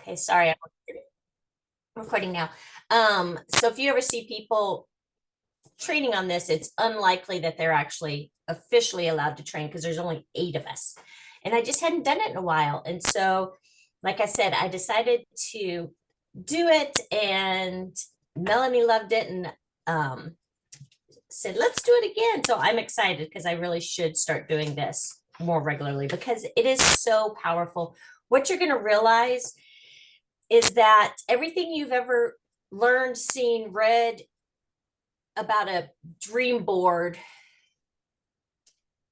Okay, sorry, I'm recording now. So if you ever see people training on this, it's unlikely that they're actually officially allowed to train because there's only 8 of us. And I just hadn't done it in a while. And so, like I said, I decided to do it, and Melanie loved it and said, let's do it again. So I'm excited because I really should start doing this more regularly because it is so powerful. What you're going to realize is that everything you've ever learned, seen, read about a dream board,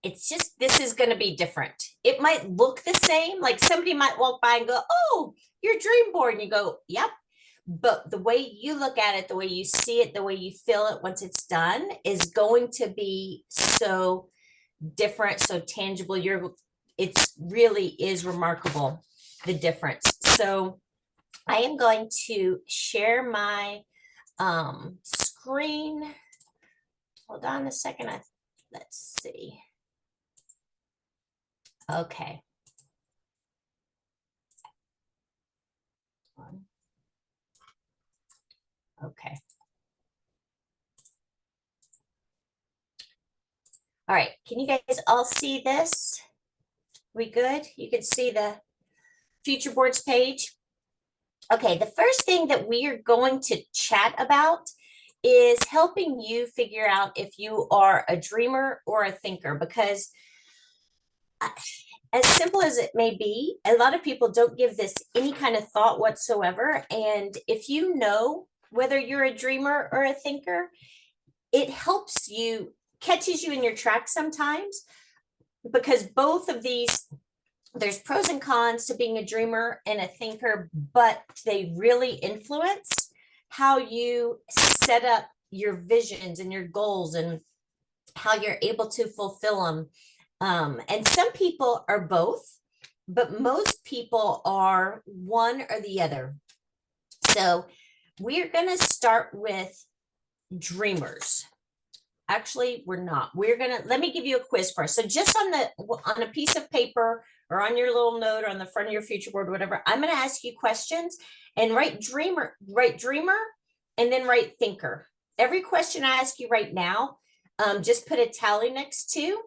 it's just this is going to be different. It might look the same. Like somebody might walk by and go, "Oh, your dream board." And you go, "Yep." But the way you look at it, the way you see it, the way you feel it once it's done is going to be so different, so tangible. It's really is remarkable, the difference. So I am going to share my screen. Hold on a second. Let's see. Okay. Okay. All right. Can you guys all see this? We good? You can see the future boards page. Okay. The first thing that we are going to chat about is helping you figure out if you are a dreamer or a thinker, because as simple as it may be, a lot of people don't give this any kind of thought whatsoever. And if you know whether you're a dreamer or a thinker, it helps you, catches you in your tracks sometimes, because both of these, there's pros and cons to being a dreamer and a thinker, but they really influence how you set up your visions and your goals and how you're able to fulfill them. And some people are both, but most people are one or the other. So we're going to start with dreamers. Actually, we're not. We're going to, let me give you a quiz first. So just on a piece of paper or on your little note or on the front of your future board, whatever, I'm going to ask you questions and write dreamer, and then write thinker. Every question I ask you right now, just put a tally next to,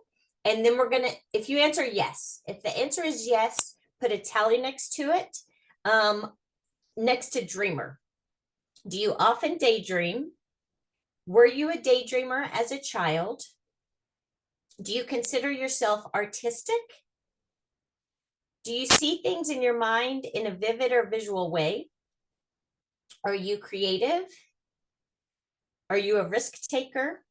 and then we're going to, if you answer yes, if the answer is yes, put a tally next to it, next to dreamer. Do you often daydream? Were you a daydreamer as a child? Do you consider yourself artistic? Do you see things in your mind in a vivid or visual way? Are you creative? Are you a risk taker?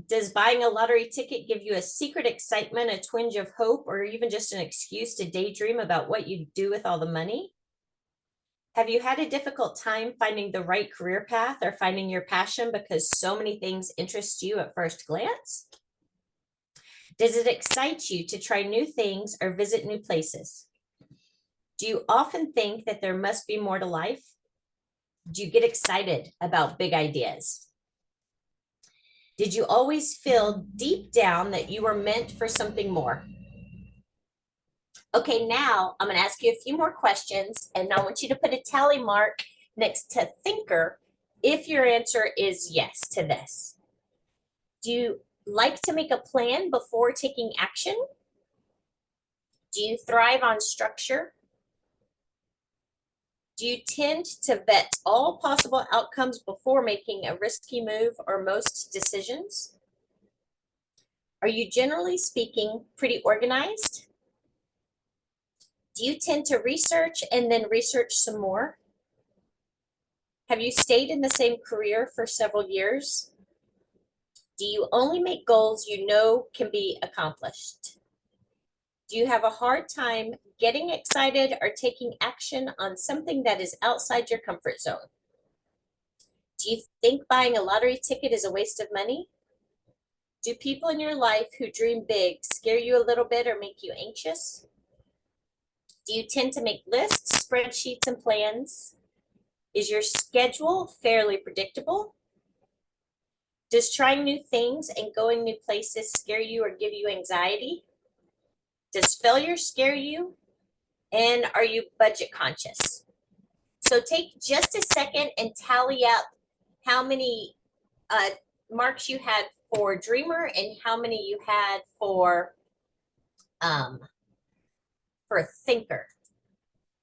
Does buying a lottery ticket give you a secret excitement, a twinge of hope, or even just an excuse to daydream about what you do with all the money? Have you had a difficult time finding the right career path or finding your passion because so many things interest you at first glance? Does it excite you to try new things or visit new places? Do you often think that there must be more to life? Do you get excited about big ideas? Did you always feel deep down that you were meant for something more? Okay, now I'm going to ask you a few more questions, and I want you to put a tally mark next to thinker if your answer is yes to this. Do you like to make a plan before taking action? Do you thrive on structure? Do you tend to vet all possible outcomes before making a risky move or most decisions? Are you, generally speaking, pretty organized? Do you tend to research and then research some more? Have you stayed in the same career for several years? Do you only make goals you know can be accomplished? Do you have a hard time getting excited or taking action on something that is outside your comfort zone? Do you think buying a lottery ticket is a waste of money? Do people in your life who dream big scare you a little bit or make you anxious? Do you tend to make lists, spreadsheets, and plans? Is your schedule fairly predictable? Does trying new things and going new places scare you or give you anxiety? Does failure scare you? And are you budget conscious? So take just a second and tally up how many uh, marks you had for dreamer and how many you had um, for thinker.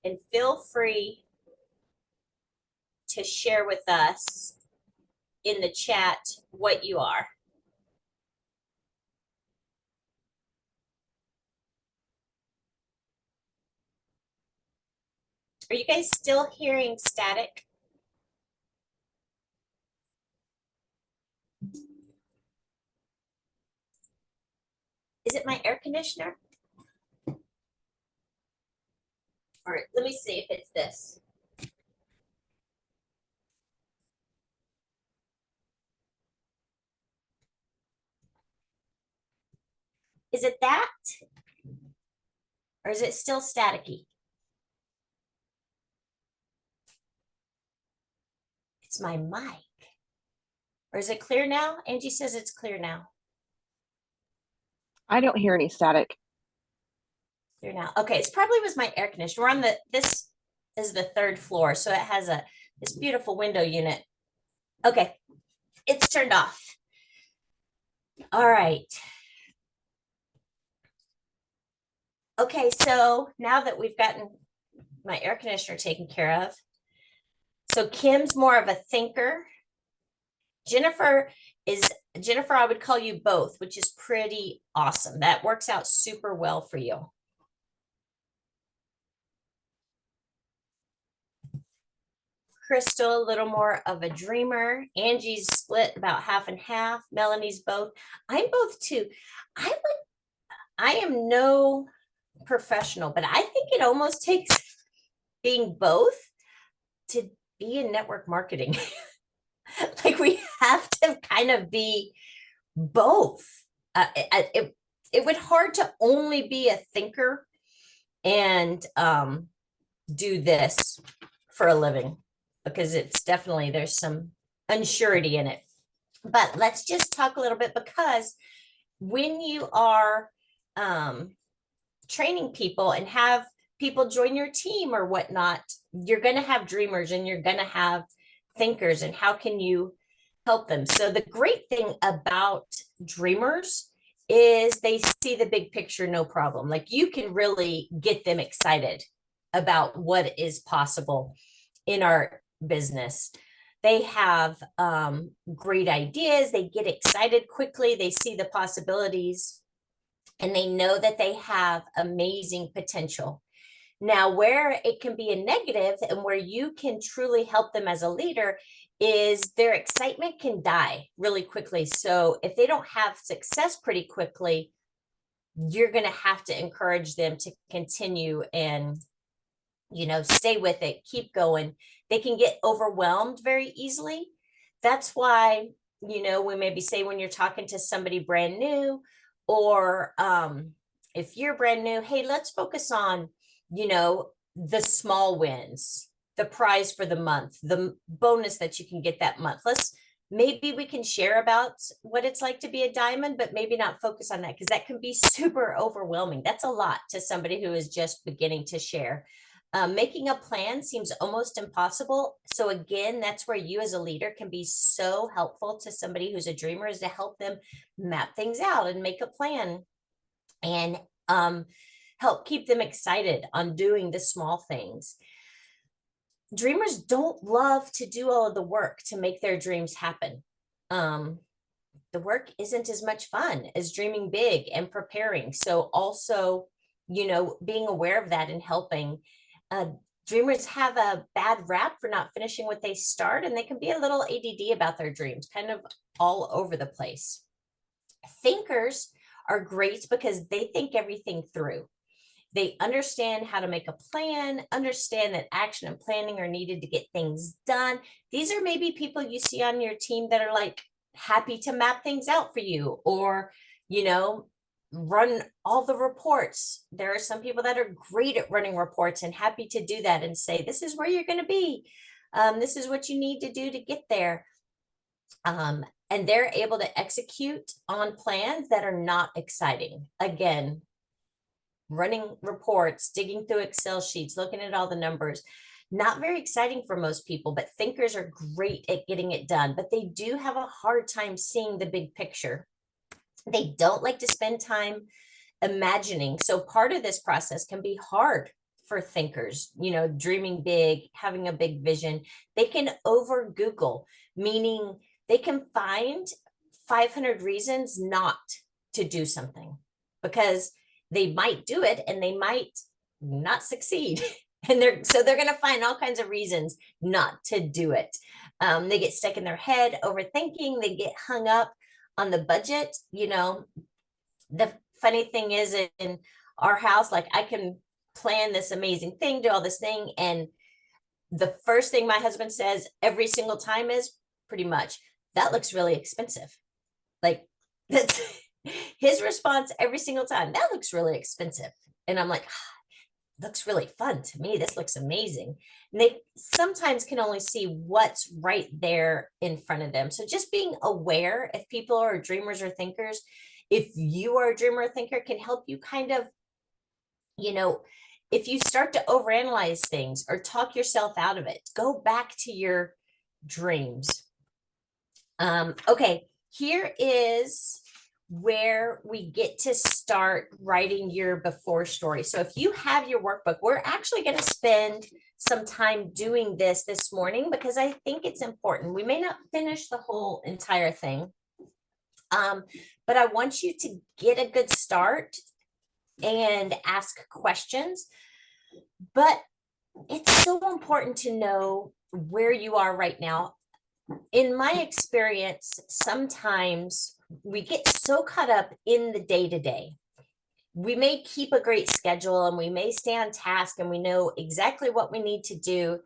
And feel free to share with us in the chat what you are. Are you guys still hearing static? Is it my air conditioner? Or let me see if it's this. Is it that? Or is it still staticky? It's my mic. Or is it clear now? Angie says it's clear now. I don't hear any static. Clear now. Okay, it probably was my air conditioner. We're on this is the third floor, so it has this beautiful window unit. Okay, it's turned off. All right. Okay, so now that we've gotten my air conditioner taken care of, so Kim's more of a thinker. Jennifer, I would call you both, which is pretty awesome. That works out super well for you. Crystal, a little more of a dreamer. Angie's split about half and half. Melanie's both. I'm both too. I am no professional, but I think it almost takes being both to be in network marketing. Like we have to kind of be both. It would hard to only be a thinker and do this for a living, because it's definitely, there's some unsurety in it. But let's just talk a little bit, because when you are training people and have people join your team or whatnot, you're going to have dreamers and you're going to have thinkers, and how can you help them? So the great thing about dreamers is they see the big picture, no problem. Like you can really get them excited about what is possible in our business. They have great ideas. They get excited quickly. They see the possibilities and they know that they have amazing potential. Now, where it can be a negative and where you can truly help them as a leader is their excitement can die really quickly. So if they don't have success pretty quickly, you're going to have to encourage them to continue and, stay with it, keep going. They can get overwhelmed very easily. That's why, we maybe say when you're talking to somebody brand new, or if you're brand new, hey, let's focus on, the small wins, the prize for the month, the bonus that you can get that month. Maybe we can share about what it's like to be a diamond, but maybe not focus on that, because that can be super overwhelming. That's a lot to somebody who is just beginning to share. Making a plan seems almost impossible. So again, that's where you as a leader can be so helpful to somebody who's a dreamer, is to help them map things out and make a plan, and help keep them excited on doing the small things. Dreamers don't love to do all of the work to make their dreams happen. The work isn't as much fun as dreaming big and preparing. So also, being aware of that and helping. Dreamers have a bad rap for not finishing what they start, and they can be a little ADD about their dreams, kind of all over the place. Thinkers are great because they think everything through. They understand how to make a plan, understand that action and planning are needed to get things done. These are maybe people you see on your team that are like happy to map things out for you, or, run all the reports. There are some people that are great at running reports and happy to do that and say, this is where you're going to be. This is what you need to do to get there. And they're able to execute on plans that are not exciting. Again, running reports, digging through Excel sheets, looking at all the numbers. Not very exciting for most people, but thinkers are great at getting it done, but they do have a hard time seeing the big picture. They don't like to spend time imagining. So part of this process can be hard for thinkers, dreaming big, having a big vision. They can over Google, meaning they can find 500 reasons not to do something because they might do it and they might not succeed. And they're going to find all kinds of reasons not to do it. They get stuck in their head overthinking, they get hung up on the budget. The funny thing is, in our house, like, I can plan this amazing thing, do all this thing, and the first thing my husband says every single time is pretty much, that looks really expensive. Like, that's his response every single time. That looks really expensive. And I'm like, looks really fun to me. This looks amazing. And they sometimes can only see what's right there in front of them. So just being aware, if people are dreamers or thinkers, if you are a dreamer or thinker, can help you kind of, if you start to overanalyze things or talk yourself out of it, go back to your dreams. Okay, here is where we get to start writing your before story. So if you have your workbook, we're actually going to spend some time doing this morning because I think it's important. We may not finish the whole entire thing, but I want you to get a good start and ask questions. But it's so important to know where you are right now. In my experience, sometimes we get so caught up in the day to day. We may keep a great schedule and we may stay on task and we know exactly what we need to do.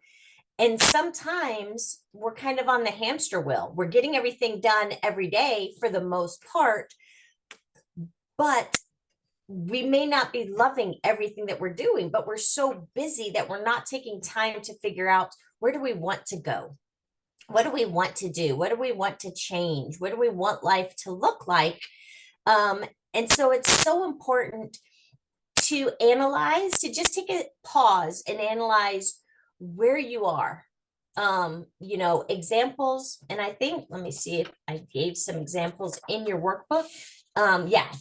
And sometimes we're kind of on the hamster wheel. We're getting everything done every day for the most part, but we may not be loving everything that we're doing, but we're so busy that we're not taking time to figure out, where do we want to go? What do we want to do? What do we want to change? What do we want life to look like? And so it's so important to analyze, to just take a pause and analyze where you are. Examples. And I think, let me see if I gave some examples in your workbook.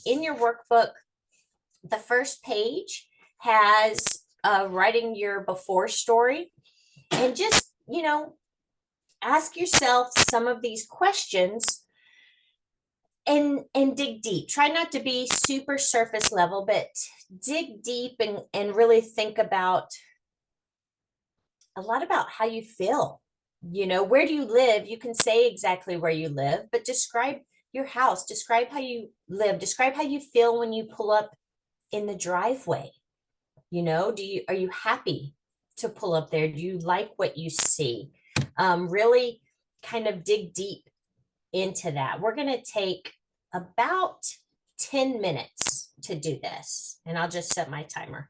In your workbook, the first page has writing your before story, and just, ask yourself some of these questions and dig deep. Try not to be super surface level, but dig deep and really think about a lot about how you feel. Where do you live? You can say exactly where you live, but describe your house, describe how you live, describe how you feel when you pull up in the driveway. Are you happy to pull up there? Do you like what you see? Really kind of dig deep into that. We're going to take about 10 minutes to do this, and I'll just set my timer.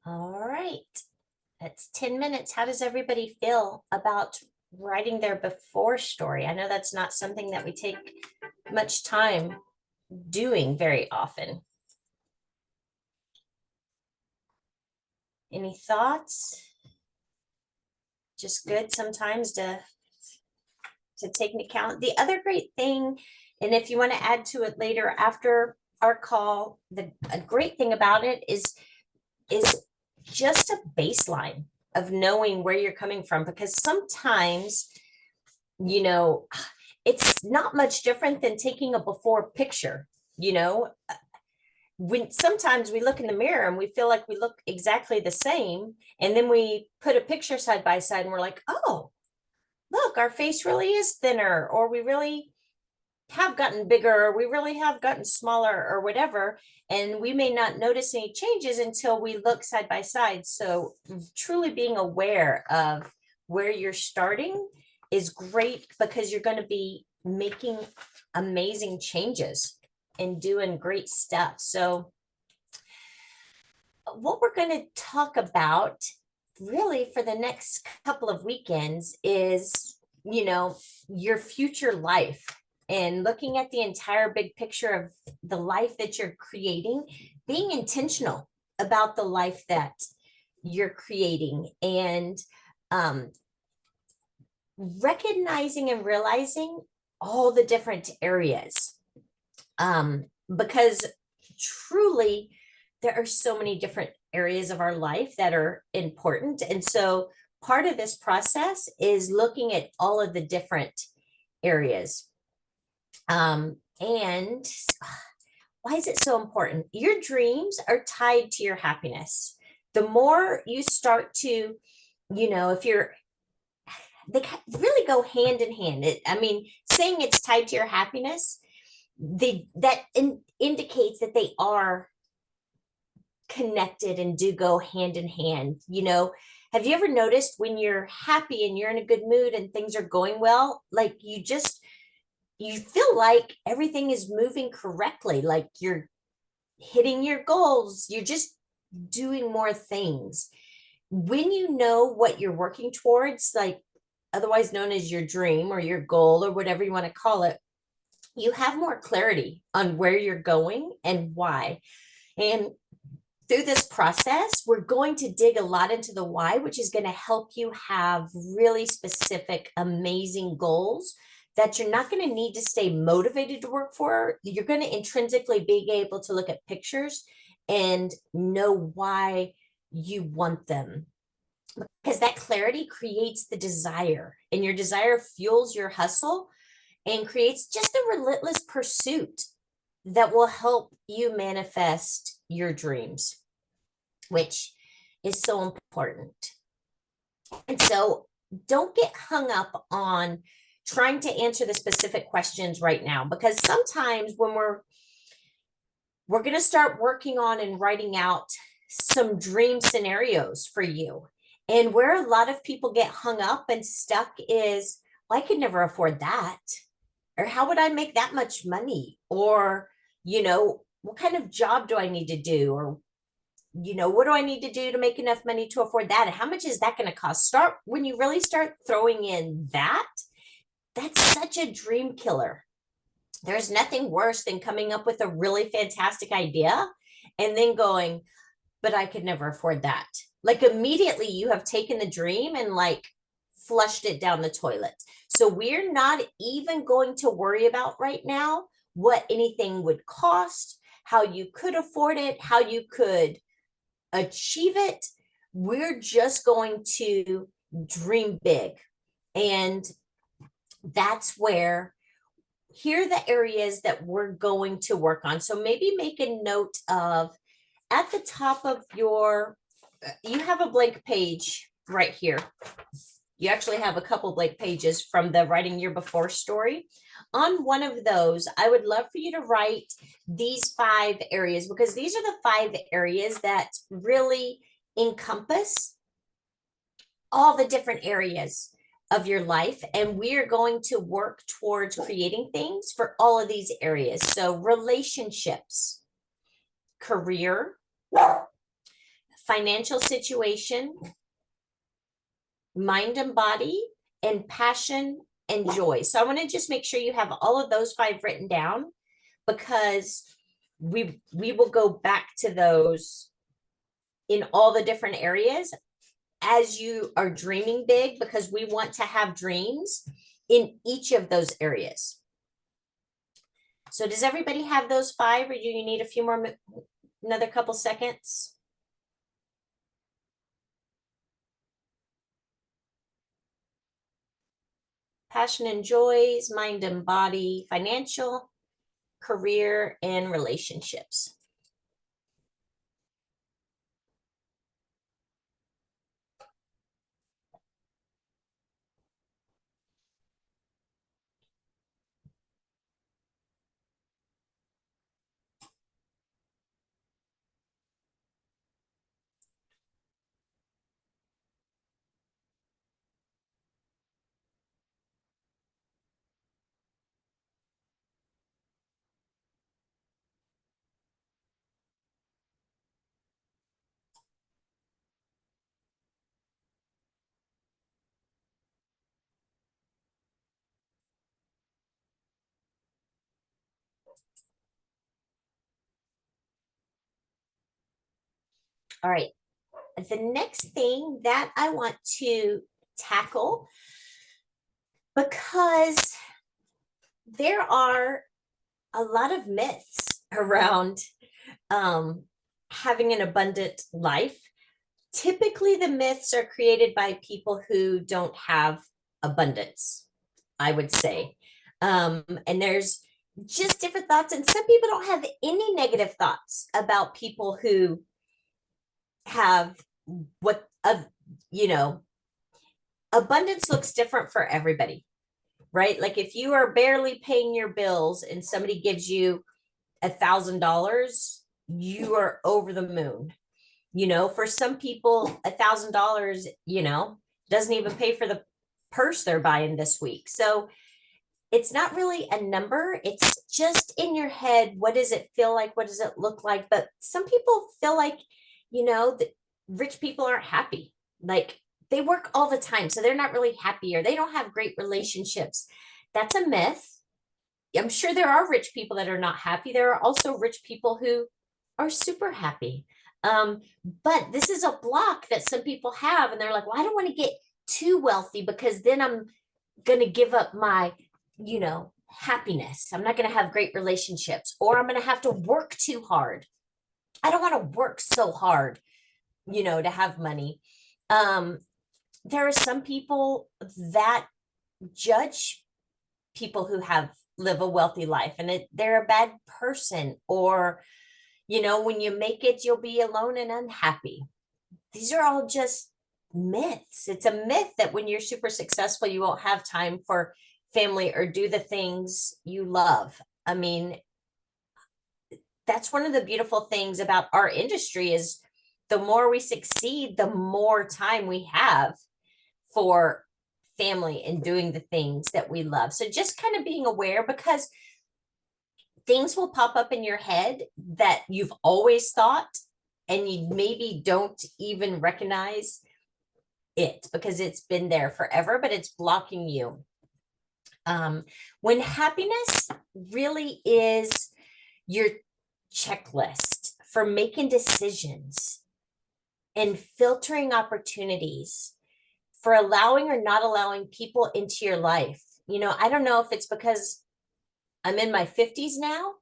All right. That's 10 minutes. How does everybody feel about writing their before story? I know that's not something that we take much time doing very often. Any thoughts? Just good sometimes to take into account. The other great thing, and if you want to add to it later after our call, a great thing about it is just a baseline of knowing where you're coming from, because sometimes, you know, it's not much different than taking a before picture, you know. When sometimes we look in the mirror and we feel like we look exactly the same, and then we put a picture side by side and we're like, oh, look, our face really is thinner, or we really have gotten bigger, or we really have gotten smaller, or whatever. And we may not notice any changes until we look side by side. So, truly being aware of where you're starting is great, because you're going to be making amazing changes and doing great stuff. So, what we're going to talk about really for the next couple of weekends is, your future life, and looking at the entire big picture of the life that you're creating, being intentional about the life that you're creating, and um, recognizing and realizing all the different areas. Because truly, there are so many different areas of our life that are important. And so part of this process is looking at all of the different areas. And why is it so important? Your dreams are tied to your happiness. The more you start to, if you're, they really go hand in hand. Saying it's tied to your happiness, indicates that they are connected and do go hand in hand. Have you ever noticed when you're happy and you're in a good mood and things are going well, like you feel like everything is moving correctly, like you're hitting your goals, you're just doing more things. When you know what you're working towards, like otherwise known as your dream or your goal or whatever you want to call it, you have more clarity on where you're going and why. And through this process, we're going to dig a lot into the why, which is going to help you have really specific, amazing goals that you're not going to need to stay motivated to work for. You're going to intrinsically be able to look at pictures and know why you want them. Because that clarity creates the desire, and your desire fuels your hustle and creates just a relentless pursuit that will help you manifest your dreams, which is so important. And so don't get hung up on trying to answer the specific questions right now, because sometimes when we're going to start working on and writing out some dream scenarios for you. And where a lot of people get hung up and stuck is, well, I could never afford that. Or how would I make that much money? Or, what kind of job do I need to do? Or, what do I need to do to make enough money to afford that? And how much is that going to cost? When you really start throwing in that's such a dream killer. There's nothing worse than coming up with a really fantastic idea and then going, but I could never afford that. Like immediately you have taken the dream and like flushed it down the toilet. So we're not even going to worry about right now what anything would cost, how you could afford it, how you could achieve it. We're just going to dream big. And that's where, here are the areas that we're going to work on. So maybe make a note of, at the top of you have a blank page right here. You actually have a couple blank pages from the writing your before story. On one of those, I would love for you to write these 5 areas, because these are the 5 areas that really encompass all the different areas of your life. And we are going to work towards creating things for all of these areas. So relationships, career, financial situation, mind and body, and passion and joy. So I want to just make sure you have all of those 5 written down, because we will go back to those in all the different areas as you are dreaming big, because we want to have dreams in each of those areas. So does everybody have those 5, or do you need a few more, another couple seconds? Passion and joys, mind and body, financial, career, and relationships. All right. The next thing that I want to tackle, because there are a lot of myths around having an abundant life. Typically, the myths are created by people who don't have abundance, I would say. And there's just different thoughts, and some people don't have any negative thoughts about people who have what you know, abundance looks different for everybody, right? Like if you are barely paying your bills and somebody gives you $1,000, you are over the moon. You know, for some people, $1,000, doesn't even pay for the purse they're buying this week. So it's not really a number. It's just in your head. What does it feel like? What does it look like? But some people feel like, that rich people aren't happy. Like they work all the time, so they're not really happy, or they don't have great relationships. That's a myth. I'm sure there are rich people that are not happy. There are also rich people who are super happy. But this is a block that some people have, and they're like, well, I don't want to get too wealthy because then I'm going to give up my, happiness. I'm not going to have great relationships, or I'm going to have to work too hard. I don't want to work so hard, to have money. There are some people that judge people who live a wealthy life, and they're a bad person, or when you make it, you'll be alone and unhappy. These are all just myths. It's a myth that when you're super successful, you won't have time for family or do the things you love. I mean, that's one of the beautiful things about our industry is the more we succeed, the more time we have for family and doing the things that we love. So just kind of being aware, because things will pop up in your head that you've always thought, and you maybe don't even recognize it because it's been there forever, but it's blocking you. When happiness really is your checklist for making decisions and filtering opportunities, for allowing or not allowing people into your life. I don't know if it's because I'm in my 50s now,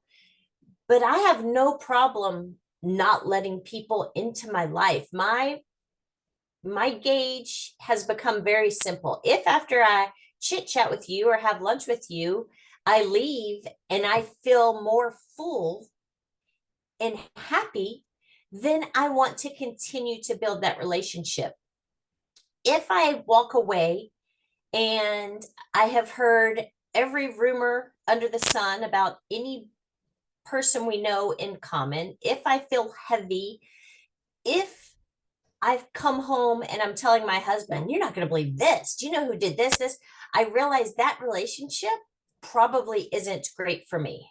but I have no problem not letting people into my life. My gauge has become very simple. If after I chit chat with you or have lunch with you, I leave and I feel more full and happy, then I want to continue to build that relationship. If I walk away and I have heard every rumor under the sun about any person we know in common, if I feel heavy, if I've come home and I'm telling my husband, you're not going to believe this. Do you know who did this? I realize that relationship probably isn't great for me,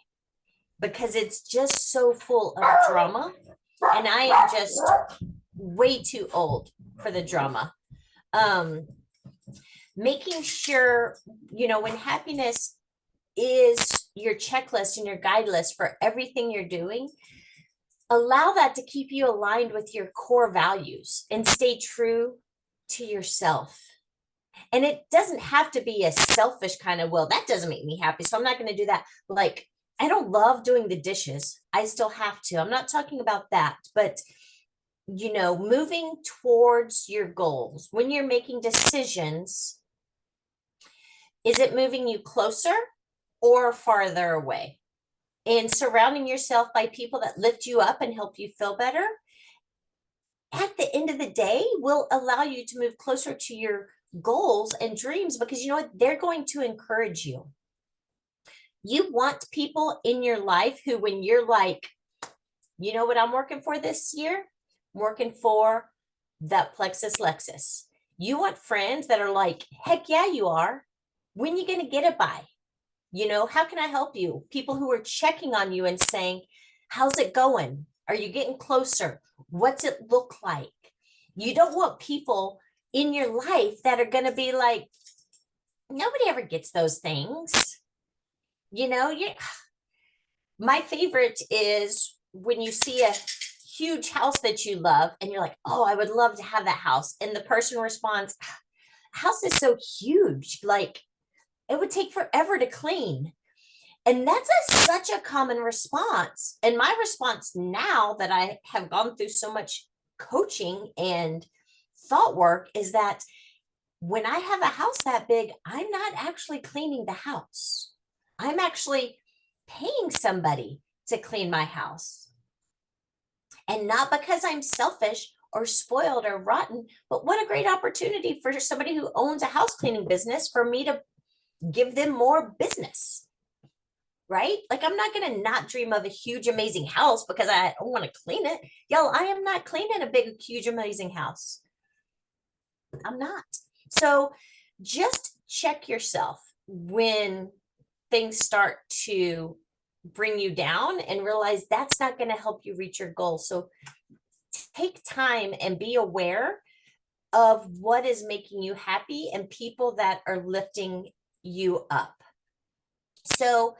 because it's just so full of drama. And I am just way too old for the drama. Um, Making sure, when happiness is your checklist and your guide list for everything you're doing, allow that to keep you aligned with your core values and stay true to yourself. And it doesn't have to be a selfish kind of, well, that doesn't make me happy, so I'm not going to do that. Like, I don't love doing the dishes. I still have to. I'm not talking about that, but moving towards your goals when you're making decisions, is it moving you closer or farther away? And surrounding yourself by people that lift you up and help you feel better at the end of the day will allow you to move closer to your goals and dreams, because you know what? They're going to encourage you. You want people in your life who, when you're like, you know what I'm working for this year? I'm working for that Plexus Lexus. You want friends that are like, heck yeah, you are. When you going to get it by? How can I help you? People who are checking on you and saying, how's it going? Are you getting closer? What's it look like? You don't want people in your life that are going to be like, nobody ever gets those things. My favorite is when you see a huge house that you love and you're like, oh, I would love to have that house. And the person responds, house is so huge. Like, it would take forever to clean. And that's such a common response. And my response, now that I have gone through so much coaching and thought work, is that when I have a house that big, I'm not actually cleaning the house. I'm actually paying somebody to clean my house. And not because I'm selfish or spoiled or rotten, but what a great opportunity for somebody who owns a house cleaning business for me to give them more business. Right? Like, I'm not going to not dream of a huge, amazing house because I don't want to clean it. Y'all, I am not cleaning a big, huge, amazing house. I'm not. So just check yourself when things start to bring you down and realize that's not going to help you reach your goal. So take time and be aware of what is making you happy and people that are lifting you up. So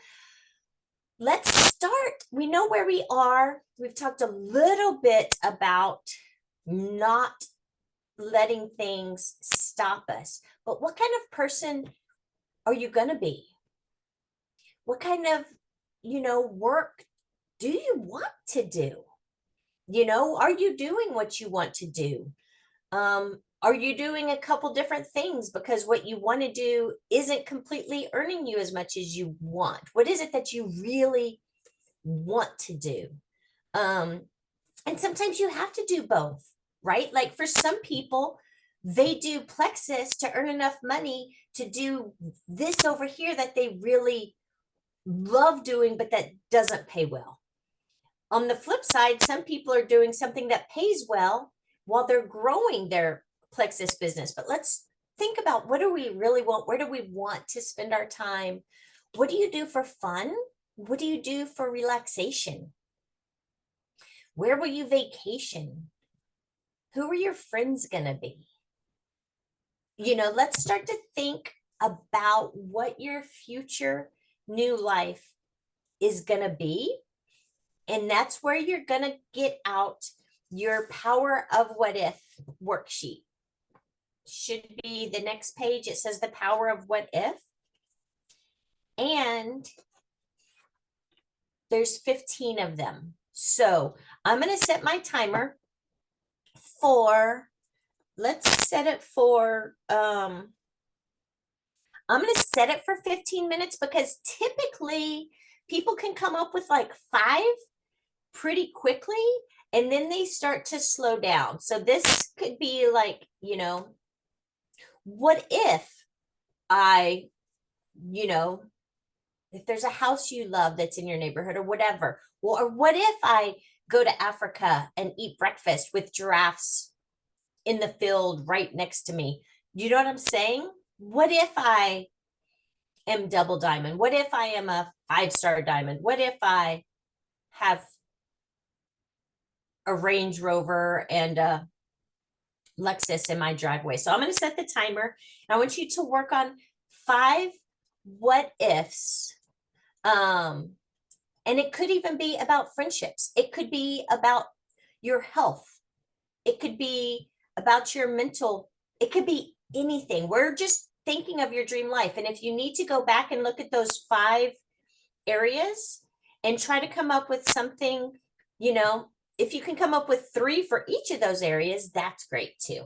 let's start. We know where we are. We've talked a little bit about not letting things stop us, but what kind of person are you going to be? What kind of, work do you want to do? Are you doing what you want to do? Are you doing a couple different things because what you want to do isn't completely earning you as much as you want? What is it that you really want to do? And sometimes you have to do both, right? Like, for some people, they do Plexus to earn enough money to do this over here that they really love doing, but that doesn't pay well. On the flip side, some people are doing something that pays well while they're growing their Plexus business. But let's think about, what do we really want? Where do we want to spend our time? What do you do for fun? What do you do for relaxation? Where will you vacation? Who are your friends going to be? Let's start to think about what your future new life is going to be. And that's where you're going to get out your Power of What If worksheet. Should be the next page. It says the Power of What If. And there's 15 of them. So I'm going to set my timer for, let's set it for, I'm going to set it for 15 minutes, because typically people can come up with like 5 pretty quickly, and then they start to slow down. So this could be like, what if I, if there's a house you love that's in your neighborhood or whatever, or what if I go to Africa and eat breakfast with giraffes in the field right next to me? You know what I'm saying? What if I am double diamond? What if I am a 5-star diamond? What if I have a Range Rover and a Lexus in my driveway. So I'm going to set the timer. I want you to work on 5 what ifs. Um, and it could even be about friendships. It could be about your health. It could be about your mental. It could be anything. We're just thinking of your dream life. And if you need to go back and look at those 5 areas and try to come up with something, you know, if you can come up with 3 for each of those areas, that's great too.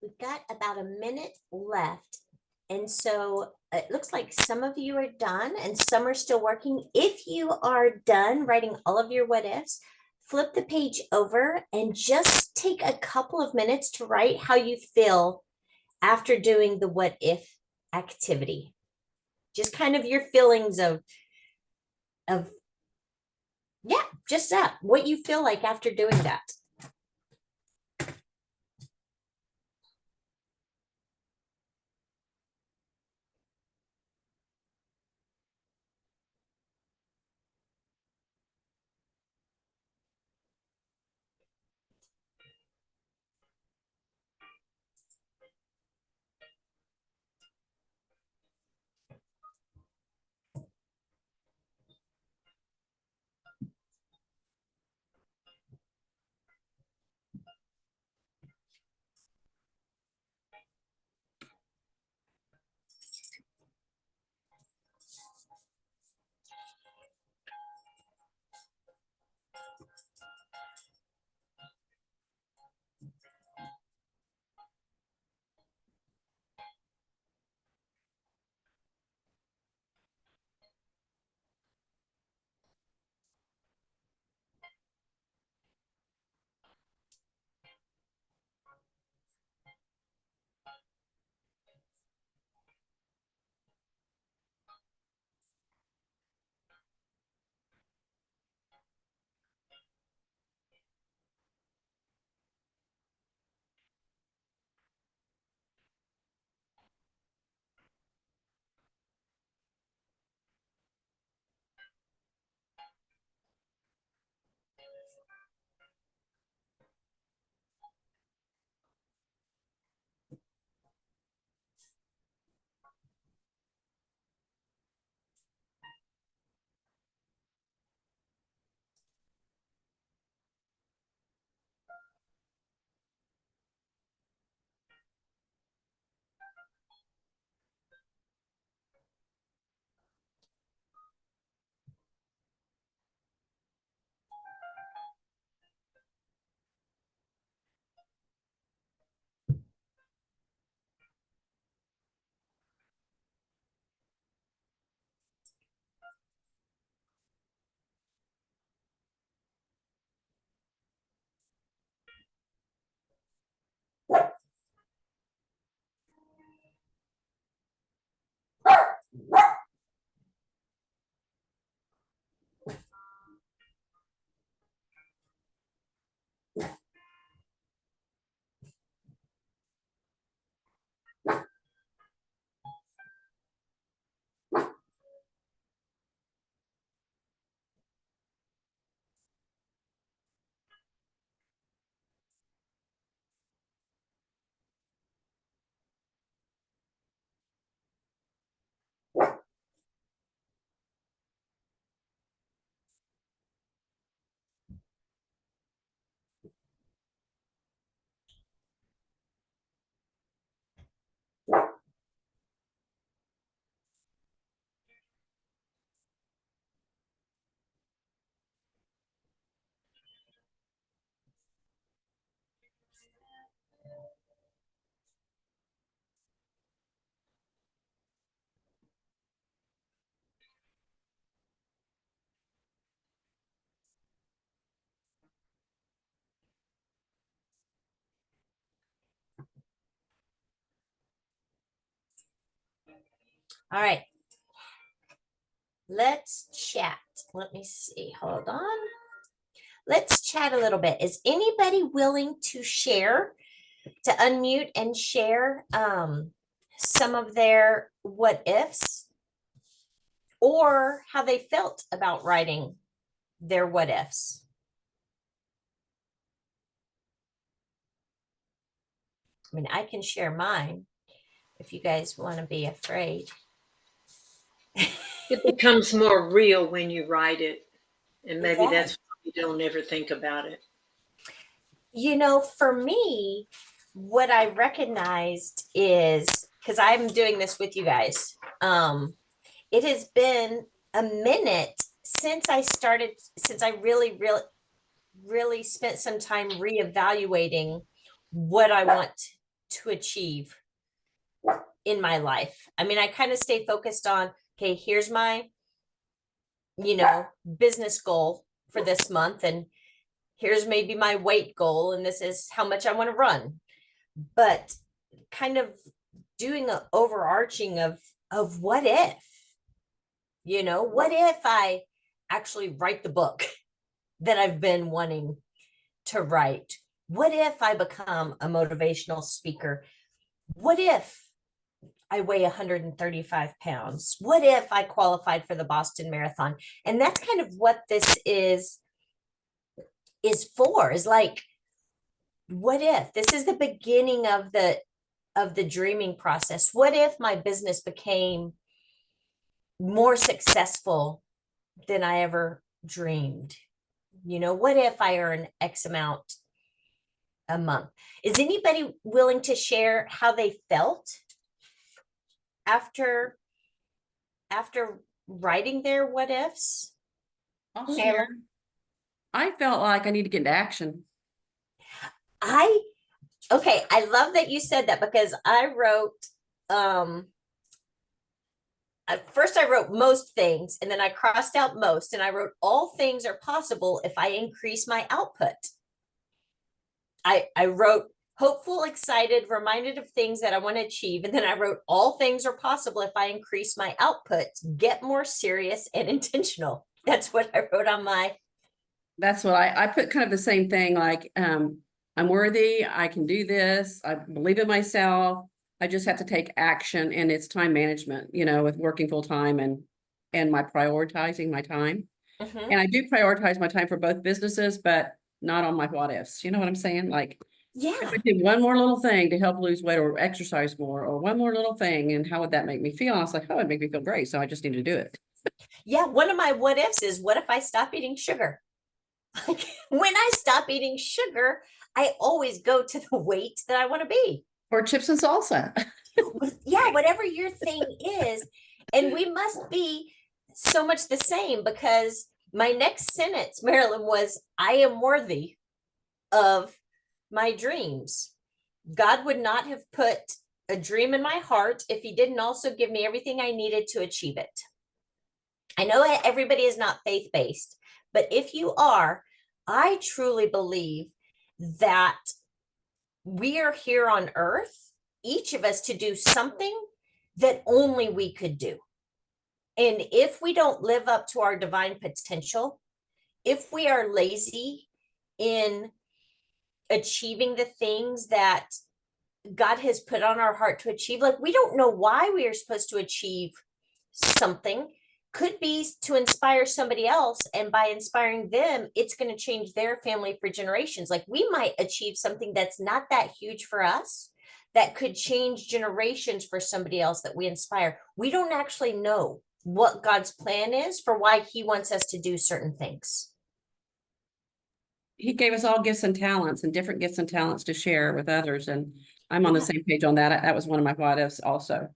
We've got about a minute left. And so it looks like some of you are done and some are still working. If you are done writing all of your what ifs, flip the page over and just take a couple of minutes to write how you feel after doing the what if activity. Just kind of your feelings of yeah, just that, what you feel like after doing that. All right. Let's chat. Let me see. Hold on. Let's chat a little bit. Is anybody willing to share, to unmute and share some of their what ifs or how they felt about writing their what ifs? I mean, I can share mine if you guys want to be afraid. It becomes more real when you write it, and maybe Yeah. that's why you don't ever think about it. You know, for me, what I recognized is because I'm doing this with you guys. It has been a minute since I started, since I really spent some time reevaluating what I want to achieve in my life. I mean, I kind of stay focused on, okay, here's my, business goal for this month, and here's maybe my weight goal, and this is how much I want to run. But kind of doing an overarching of what if, what if I actually write the book that I've been wanting to write? What if I become a motivational speaker? What if I weigh 135 pounds? What if I qualified for the Boston Marathon? And that's kind of what this is like, what if this is the beginning of the dreaming process? What if my business became more successful than I ever dreamed? What if I earn X amount a month? Is anybody willing to share how they felt after writing their what ifs? I'll share. I felt like I need to get into action. Okay, I love that you said that, because I wrote first I wrote most things, and then I crossed out most, and I wrote all things are possible if I increase my output. I wrote hopeful, excited, reminded of things that I want to achieve, and then I wrote all things are possible if I increase my output, get more serious and intentional. That's what I wrote on my. That's what I put kind of the same thing, like, I'm worthy, I can do this, I believe in myself. I just have to take action, and it's time management, with working full time and my prioritizing my time. Mhm. And I do prioritize my time for both businesses, but not on my what ifs. You know what I'm saying? Like, if Yeah. I did one more little thing to help lose weight or exercise more, or one more little thing, and how would that make me feel? And I was like, oh, it'd make me feel great. So I just need to do it. Yeah. One of my what ifs is, what if I stop eating sugar? Like, when I stop eating sugar, I always go to the weight that I want to be. Or chips and salsa. Yeah, whatever your thing is. And we must be so much the same, because my next sentence, Marilyn, was, I am worthy of my dreams. God would not have put a dream in my heart if he didn't also give me everything I needed to achieve it. I know everybody is not faith-based, but if you are, I truly believe that we are here on earth, each of us, to do something that only we could do. And if we don't live up to our divine potential, if we are lazy in achieving the things that God has put on our heart to achieve, like, we don't know why we are supposed to achieve something, could be to inspire somebody else, and by inspiring them, it's going to change their family for generations. Like, we might achieve something that's not that huge for us, that could change generations for somebody else that we inspire. We don't actually know what God's plan is for why he wants us to do certain things. He gave us all gifts and talents, and different gifts and talents to share with others. And I'm on the same page on that. That was one of my what ifs also.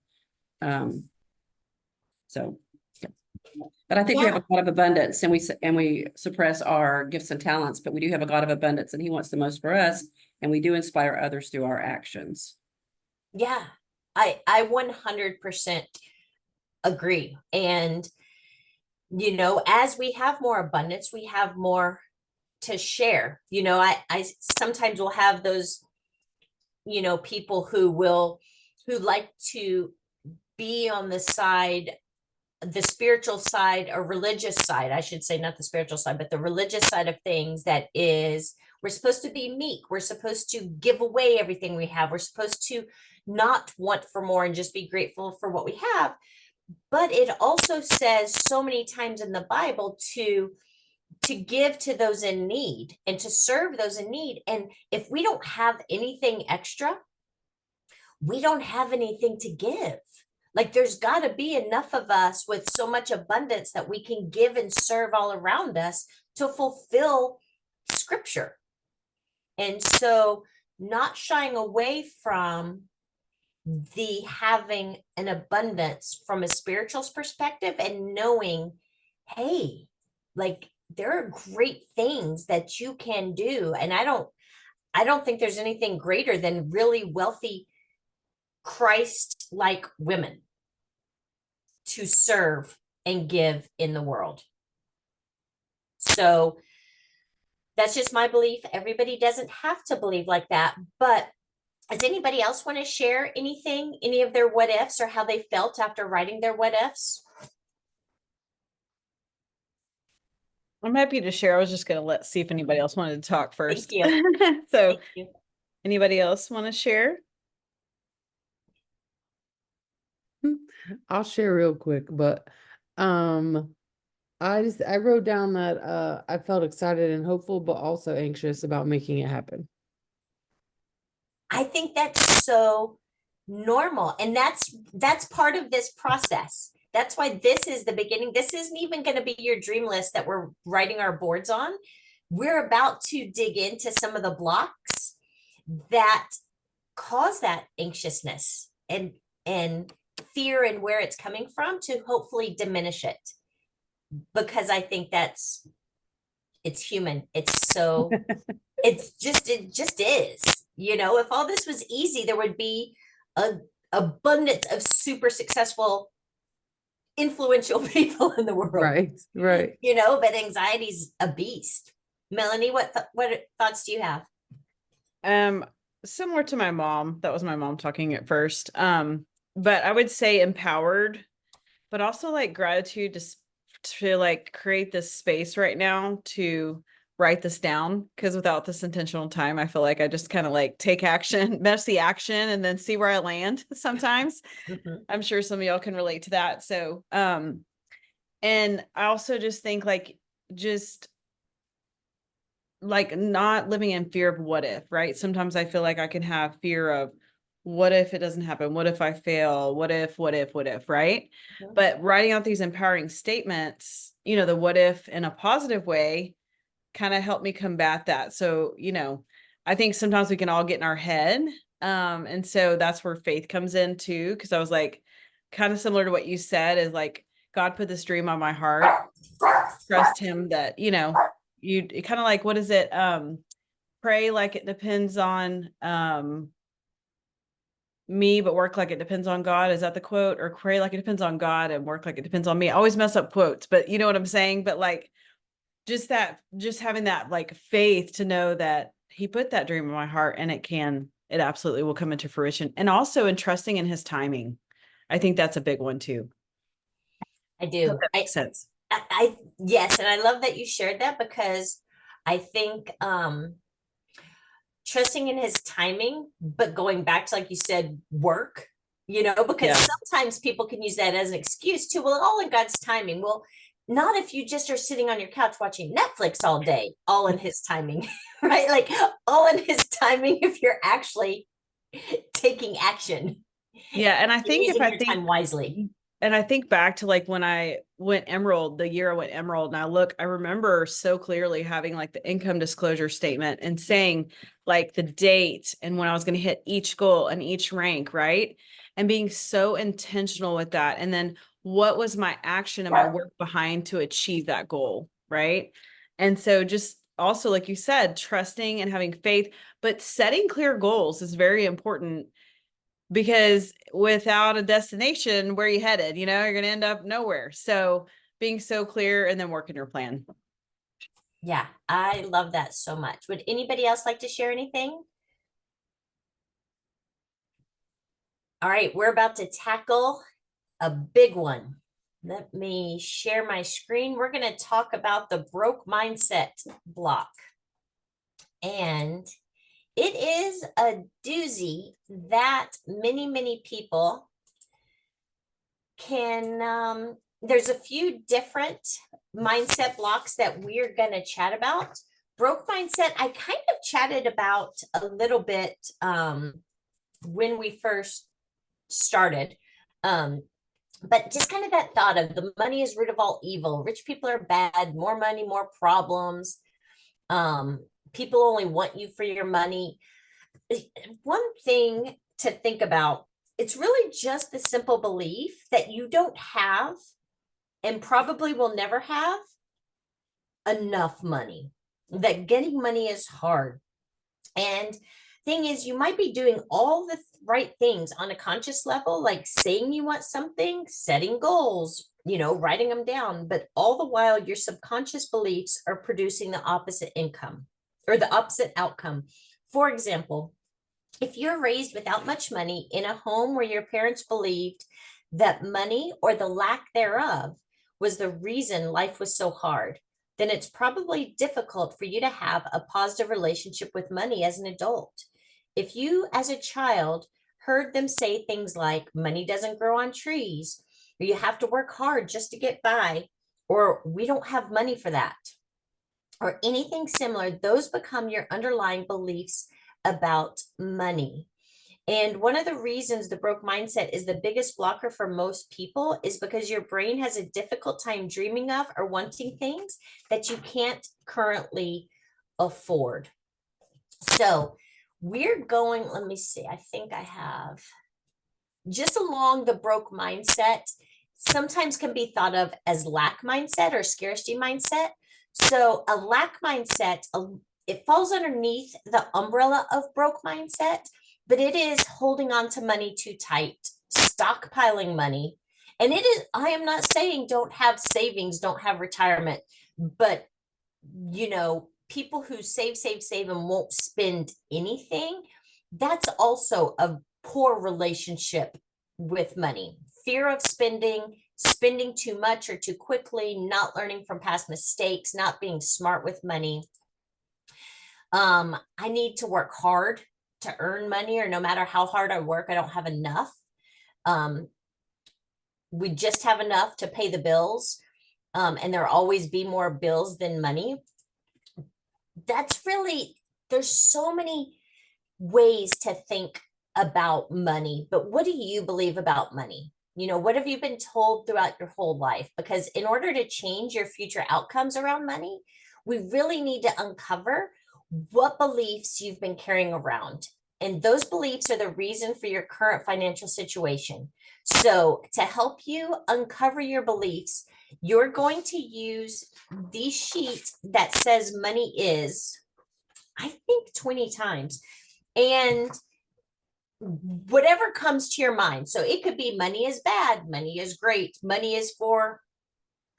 So, but I think we have a God of abundance, and we suppress our gifts and talents, but we do have a God of abundance, and he wants the most for us. And we do inspire others through our actions. Yeah, I 100% agree. And, as we have more abundance, we have more to share. I sometimes will have those, people who like to be on the spiritual side or religious side, I should say, not the spiritual side, but the religious side of things. That is, we're supposed to be meek. We're supposed to give away everything we have. We're supposed to not want for more and just be grateful for what we have. But it also says so many times in the Bible to give to those in need and to serve those in need. And if we don't have anything extra, we don't have anything to give. Like, there's got to be enough of us with so much abundance that we can give and serve all around us to fulfill scripture. And so, not shying away from the having an abundance from a spiritual perspective and knowing, hey, like, there are great things that you can do. And I don't think there's anything greater than really wealthy Christ-like women to serve and give in the world. So that's just my belief. Everybody doesn't have to believe like that. But does anybody else want to share anything, any of their what ifs, or how they felt after writing their what ifs? I'm happy to share. I was just going to see if anybody else wanted to talk first. you. So Thank you. anybody else want to share? I'll share real quick, but I wrote down that I felt excited and hopeful, but also anxious about making it happen. I think that's so normal. And that's part of this process. That's why this is the beginning. This isn't even going to be your dream list that we're writing our boards on. We're about to dig into some of the blocks that cause that anxiousness and fear and where it's coming from to hopefully diminish it. Because I think it's human. It's so, it just is. You know, if all this was easy, there would be an abundance of super successful, influential people in the world. Right. You know, but anxiety's a beast. Melanie, what thoughts do you have? Similar to my mom. That was my mom talking at first. But I would say empowered, but also like gratitude to like create this space right now to write this down, because without this intentional time, I feel like I just kind of like take action, mess the action, and then see where I land sometimes. I'm sure some of y'all can relate to that. So, and I also just think like not living in fear of what if, right? Sometimes I feel like I can have fear of what if it doesn't happen? What if I fail? What if, right? Mhm. But writing out these empowering statements, you know, the what if in a positive way kind of helped me combat that. So, you know, I think sometimes we can all get in our head. And so that's where faith comes in too. Cause I was like, kind of similar to what you said, is like, God put this dream on my heart. Trust him that, you know, you kind of like, what is it? Pray like it depends on, me, but work like it depends on God. Is that the quote? Or pray like it depends on God and work like it depends on me. I always mess up quotes, but you know what I'm saying? But like, just having that like faith to know that he put that dream in my heart and it absolutely will come into fruition. And also in trusting in his timing. I think that's a big one too. I do. That makes sense. Yes, and I love that you shared that, because I think trusting in his timing, but going back to, like you said, work, you know, because sometimes people can use that as an excuse too. Well, all in God's timing. Well, not if you just are sitting on your couch watching Netflix all day, all in his timing, right? Like, all in his timing if you're actually taking action. Yeah. And I think using your time wisely. And I think back to like when I went Emerald, the year I went Emerald, and I remember so clearly having like the income disclosure statement and saying like the date and when I was going to hit each goal and each rank, right? And being so intentional with that. And then what was my action and my work behind to achieve that goal, right? And so just also, like you said, trusting and having faith, but setting clear goals is very important. Because without a destination, where are you headed? You know, you're going to end up nowhere. So being so clear and then working your plan. Yeah, I love that so much. Would anybody else like to share anything? All right, we're about to tackle a big one. Let me share my screen. We're going to talk about the broke mindset block. And it is a doozy that many people can, there's a few different mindset blocks that we're going to chat about. Broke mindset, I kind of chatted about a little bit when we first started. But just kind of that thought of the money is root of all evil. Rich people are bad, more money, more problems. People only want you for your money. One thing to think about, it's really just the simple belief that you don't have and probably will never have enough money, that getting money is hard. And thing is, you might be doing all the right things on a conscious level, like saying you want something, setting goals, writing them down, but all the while your subconscious beliefs are producing the opposite income or the opposite outcome. For example, if you're raised without much money in a home where your parents believed that money or the lack thereof was the reason life was so hard, then it's probably difficult for you to have a positive relationship with money as an adult. If you, as a child, heard them say things like money doesn't grow on trees, or you have to work hard just to get by, or we don't have money for that, or anything similar, those become your underlying beliefs about money. And one of the reasons the broke mindset is the biggest blocker for most people is because your brain has a difficult time dreaming of or wanting things that you can't currently afford. So we're going, let me see, I think I have just along the broke mindset, sometimes can be thought of as lack mindset or scarcity mindset. So a lack mindset, it falls underneath the umbrella of broke mindset, but it is holding on to money too tight, stockpiling money. And it is, I am not saying don't have savings, don't have retirement, but people who save and won't spend anything, that's also a poor relationship with money. Fear of spending too much or too quickly, not learning from past mistakes, not being smart with money. I need to work hard to earn money, or no matter how hard I work, I don't have enough. We just have enough to pay the bills. And there'll always be more bills than money. That's really, there's so many ways to think about money, but what do you believe about money? What have you been told throughout your whole life? Because in order to change your future outcomes around money, we really need to uncover what beliefs you've been carrying around. And those beliefs are the reason for your current financial situation. So to help you uncover your beliefs, you're going to use the sheet that says money is, I think 20 times. And whatever comes to your mind. So it could be money is bad, money is great, money is for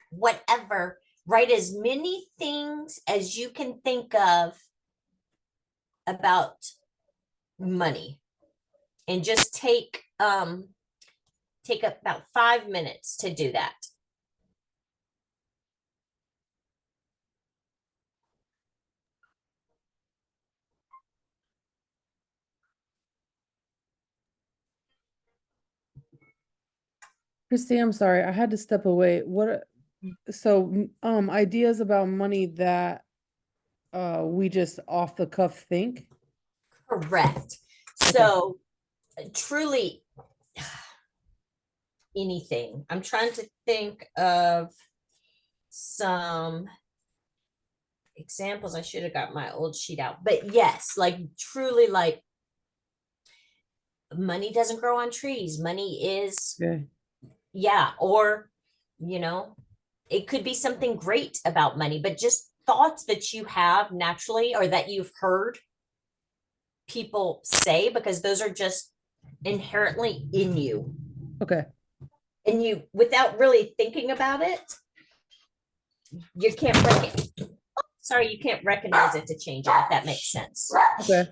whatever. Write as many things as you can think of about money, and just take about 5 minutes to do that. Christy, I'm sorry, I had to step away. Ideas about money that we just off the cuff think? Correct. So truly anything. I'm trying to think of some examples. I should have got my old sheet out, but yes, like truly, like money doesn't grow on trees. Money is, Okay. yeah, or it could be something great about money, but just thoughts that you have naturally or that you've heard people say, because those are just inherently in you. Okay. And you, without really thinking about it, you can't you can't recognize it to change it, if that makes sense. Okay.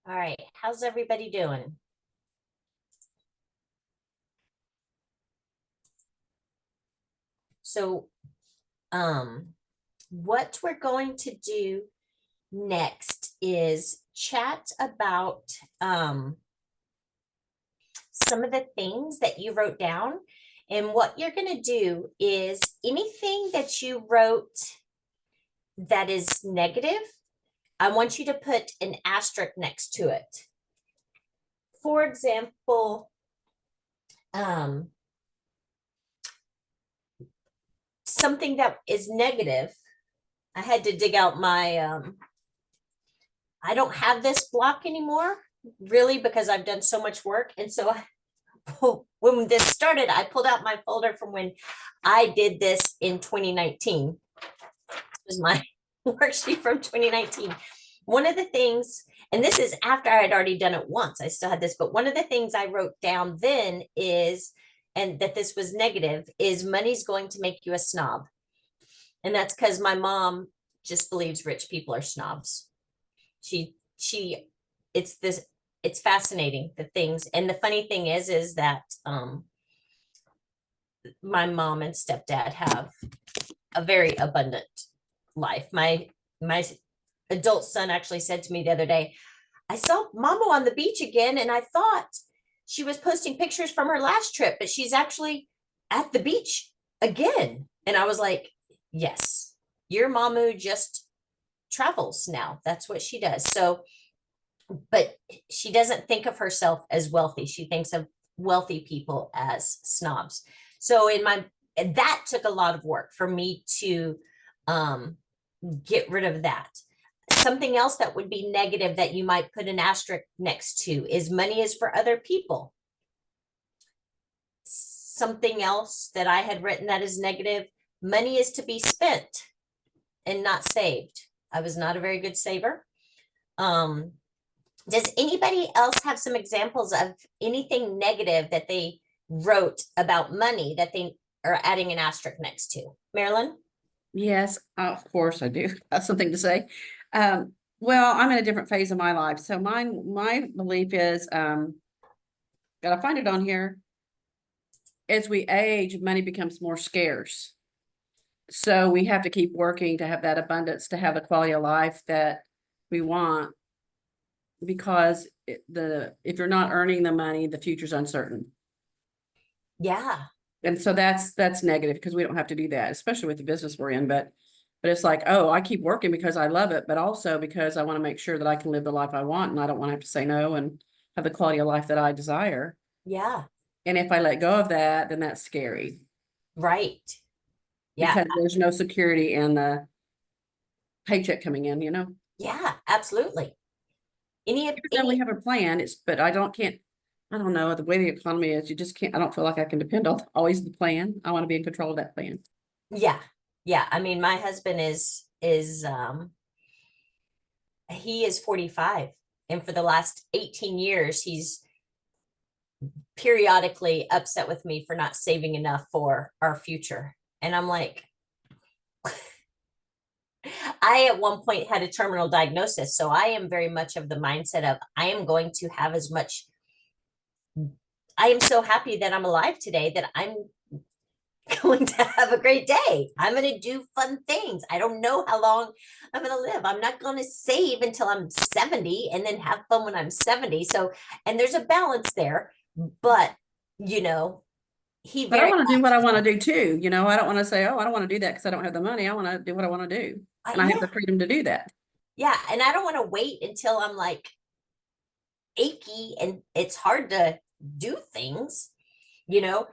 All right, how's everybody doing? So, what we're going to do next is chat about some of the things that you wrote down. And what you're going to do is anything that you wrote that is negative, I want you to put an asterisk next to it. For example, something that is negative, I had to dig out my, I don't have this block anymore, really, because I've done so much work. And so when this started, I pulled out my folder from when I did this in 2019. This was my worksheet from 2019. one of the things, and this is after I had already done it once, I still had this, but one of the things I wrote down then is, and that this was negative, is money's going to make you a snob. And that's because my mom just believes rich people are snobs. She, it's this, it's fascinating, the things. And the funny thing is that my mom and stepdad have a very abundant life. My adult son actually said to me the other day, I saw Mama on the beach again, and I thought she was posting pictures from her last trip, but she's actually at the beach again. And I was like, yes, your Mamu just travels now. That's what she does. So, but she doesn't think of herself as wealthy. She thinks of wealthy people as snobs. So that took a lot of work for me to get rid of that. Something else that would be negative that you might put an asterisk next to is money is for other people. Something else that I had written that is negative, money is to be spent and not saved. I was not a very good saver. Does anybody else have some examples of anything negative that they wrote about money that they are adding an asterisk next to? Marilyn? Yes, of course I do. That's something to say. Well, I'm in a different phase of my life. So my belief is, gotta find it on here. As we age, money becomes more scarce. So we have to keep working to have that abundance, to have the quality of life that we want. Because if you're not earning the money, the future's uncertain. Yeah. And so that's negative because we don't have to do that, especially with the business we're in. But it's like, oh, I keep working because I love it, but also because I want to make sure that I can live the life I want and I don't want to have to say no and have the quality of life that I desire. Yeah. And if I let go of that, then that's scary. Right. Yeah. Because there's no security in the paycheck coming in, Yeah, absolutely. Even though we have a plan, but I don't know, the way the economy is, you just can't, I don't feel like I can depend on always the plan. I want to be in control of that plan. Yeah. Yeah. I mean, my husband he is 45, and for the last 18 years, he's periodically upset with me for not saving enough for our future. And I'm like, I at one point had a terminal diagnosis. So I am very much of the mindset of I am going to have as much. I am so happy that I'm alive today that I'm going to have a great day. I'm going to do fun things. I don't know how long I'm going to live. I'm not going to save until I'm 70 and then have fun when I'm 70. So, and there's a balance there, but But I want to do what I want to do too. I don't want to say, oh, I don't want to do that because I don't have the money. I want to do what I want to do. And I have the freedom to do that. Yeah. And I don't want to wait until I'm like achy and it's hard to do things, did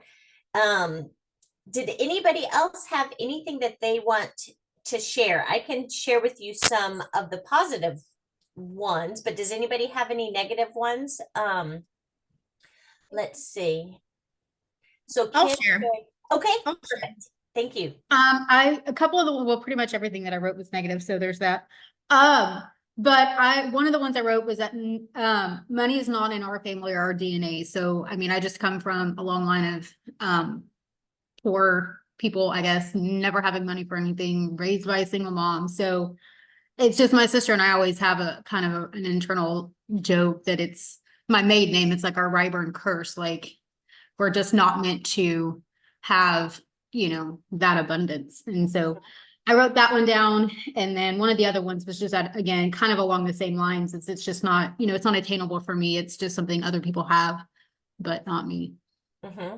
anybody else have anything that they want to share? I can share with you some of the positive ones, but does anybody have any negative ones? Let's see. So I'll Kim, share. okay, I'll share. perfect. Thank you. A couple of well, pretty much everything that I wrote was negative, so there's that. But one of the ones I wrote was that money is not in our family or our DNA. So I mean, I just come from a long line of poor people, I guess, never having money for anything, raised by a single mom. So it's just my sister and I always have a kind of an internal joke that it's my maiden name. It's like our Ryburn curse. Like we're just not meant to have, that abundance. And so I wrote that one down. And then one of the other ones was just that, again, kind of along the same lines. It's just not, it's not attainable for me. It's just something other people have, but not me. Mm-hmm.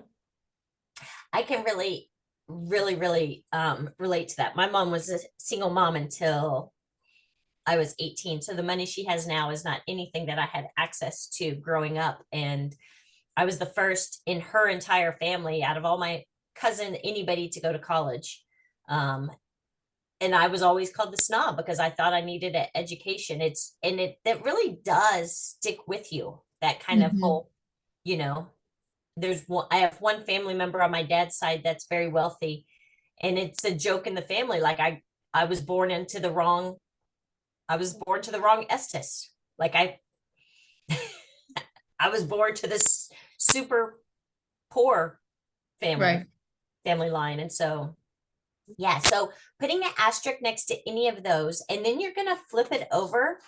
I can really relate to that. My mom was a single mom until I was 18. So the money she has now is not anything that I had access to growing up. And I was the first in her entire family out of all my anybody to go to college. And I was always called the snob because I thought I needed an education. That really does stick with you, that kind of whole, I have one family member on my dad's side that's very wealthy, and it's a joke in the family. Like I was born into the wrong I was born to the wrong Estes. Like I was born to this super poor Right. family line. And so, yeah, so putting an asterisk next to any of those, and then you're going to flip it over,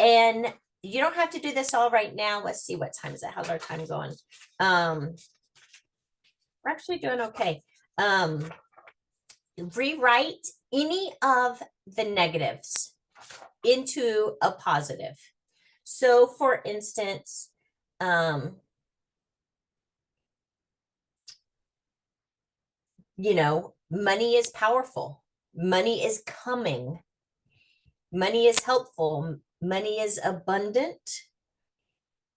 and you don't have to do this all right now. Let's see, what time is it? How's our time going? We're actually doing okay. Rewrite any of the negatives into a positive. So for instance, money is powerful. Money is coming. Money is helpful. Money is abundant.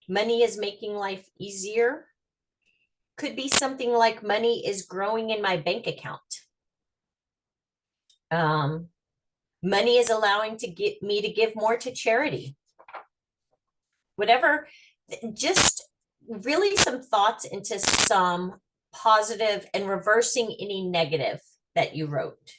Money is making life easier. Could be something like money is growing in my bank account. Money is allowing me to give more to charity. Whatever, just really some thoughts into some positive and reversing any negative that you wrote.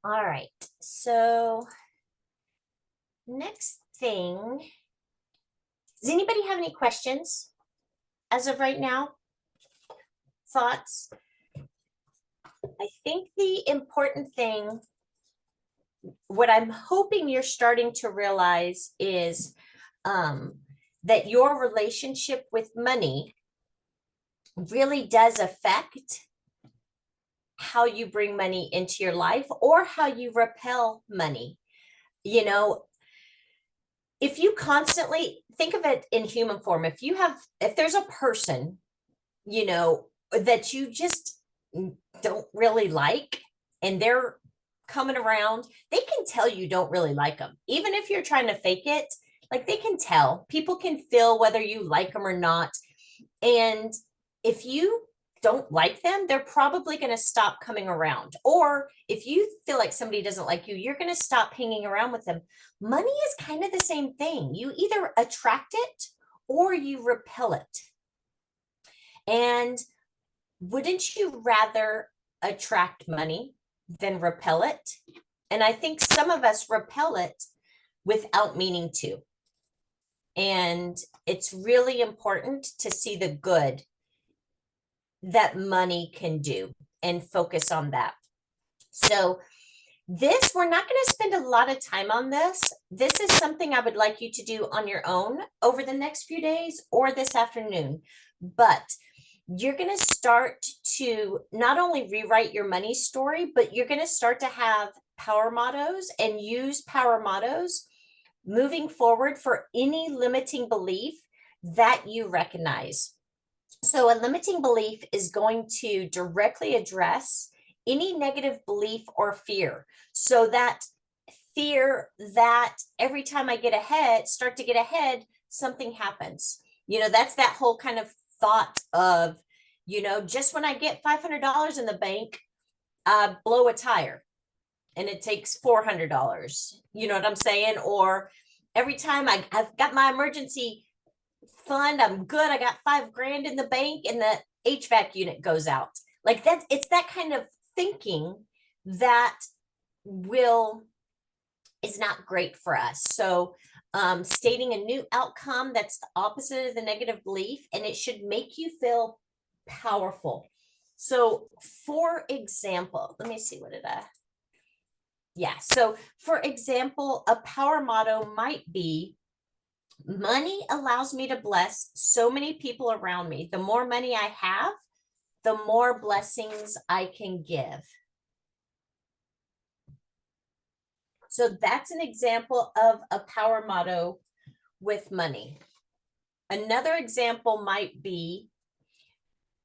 All right, so next thing, does anybody have any questions as of right now? Thoughts? I think the important thing, what I'm hoping you're starting to realize is that your relationship with money really does affect how you bring money into your life or how you repel money. You know, if you constantly think of it in human form, if there's a person, you know, that you just don't really like and they're coming around, they can tell you don't really like them. Even if you're trying to fake it, like they can tell. People can feel whether you like them or not. And if you don't like them, they're probably going to stop coming around. Or if you feel like somebody doesn't like you, you're going to stop hanging around with them. Money is kind of the same thing. You either attract it or you repel it. And wouldn't you rather attract money than repel it? And I think some of us repel it without meaning to. And it's really important to see the good that money can do and focus on that. So we're not going to spend a lot of time on this. This is something I would like you to do on your own over the next few days or this afternoon. But you're going to start to not only rewrite your money story, but you're going to start to have power mottos and use power mottos moving forward for any limiting belief that you recognize. So a limiting belief is going to directly address any negative belief or fear. So that fear that every time I start to get ahead, something happens. You know, that's that whole kind of thought of, you know, just when I get $500 in the bank, I blow a tire and it takes $400. You know what I'm saying? Or every time I've got my emergency fund, I'm good. I got $5,000 in the bank and the HVAC unit goes out. Like that, it's that kind of thinking that is not great for us. So stating a new outcome that's the opposite of the negative belief, and it should make you feel powerful. So for example, let me see, so for example, a power motto might be, money allows me to bless so many people around me. The more money I have, the more blessings I can give. So that's an example of a power motto with money. Another example might be,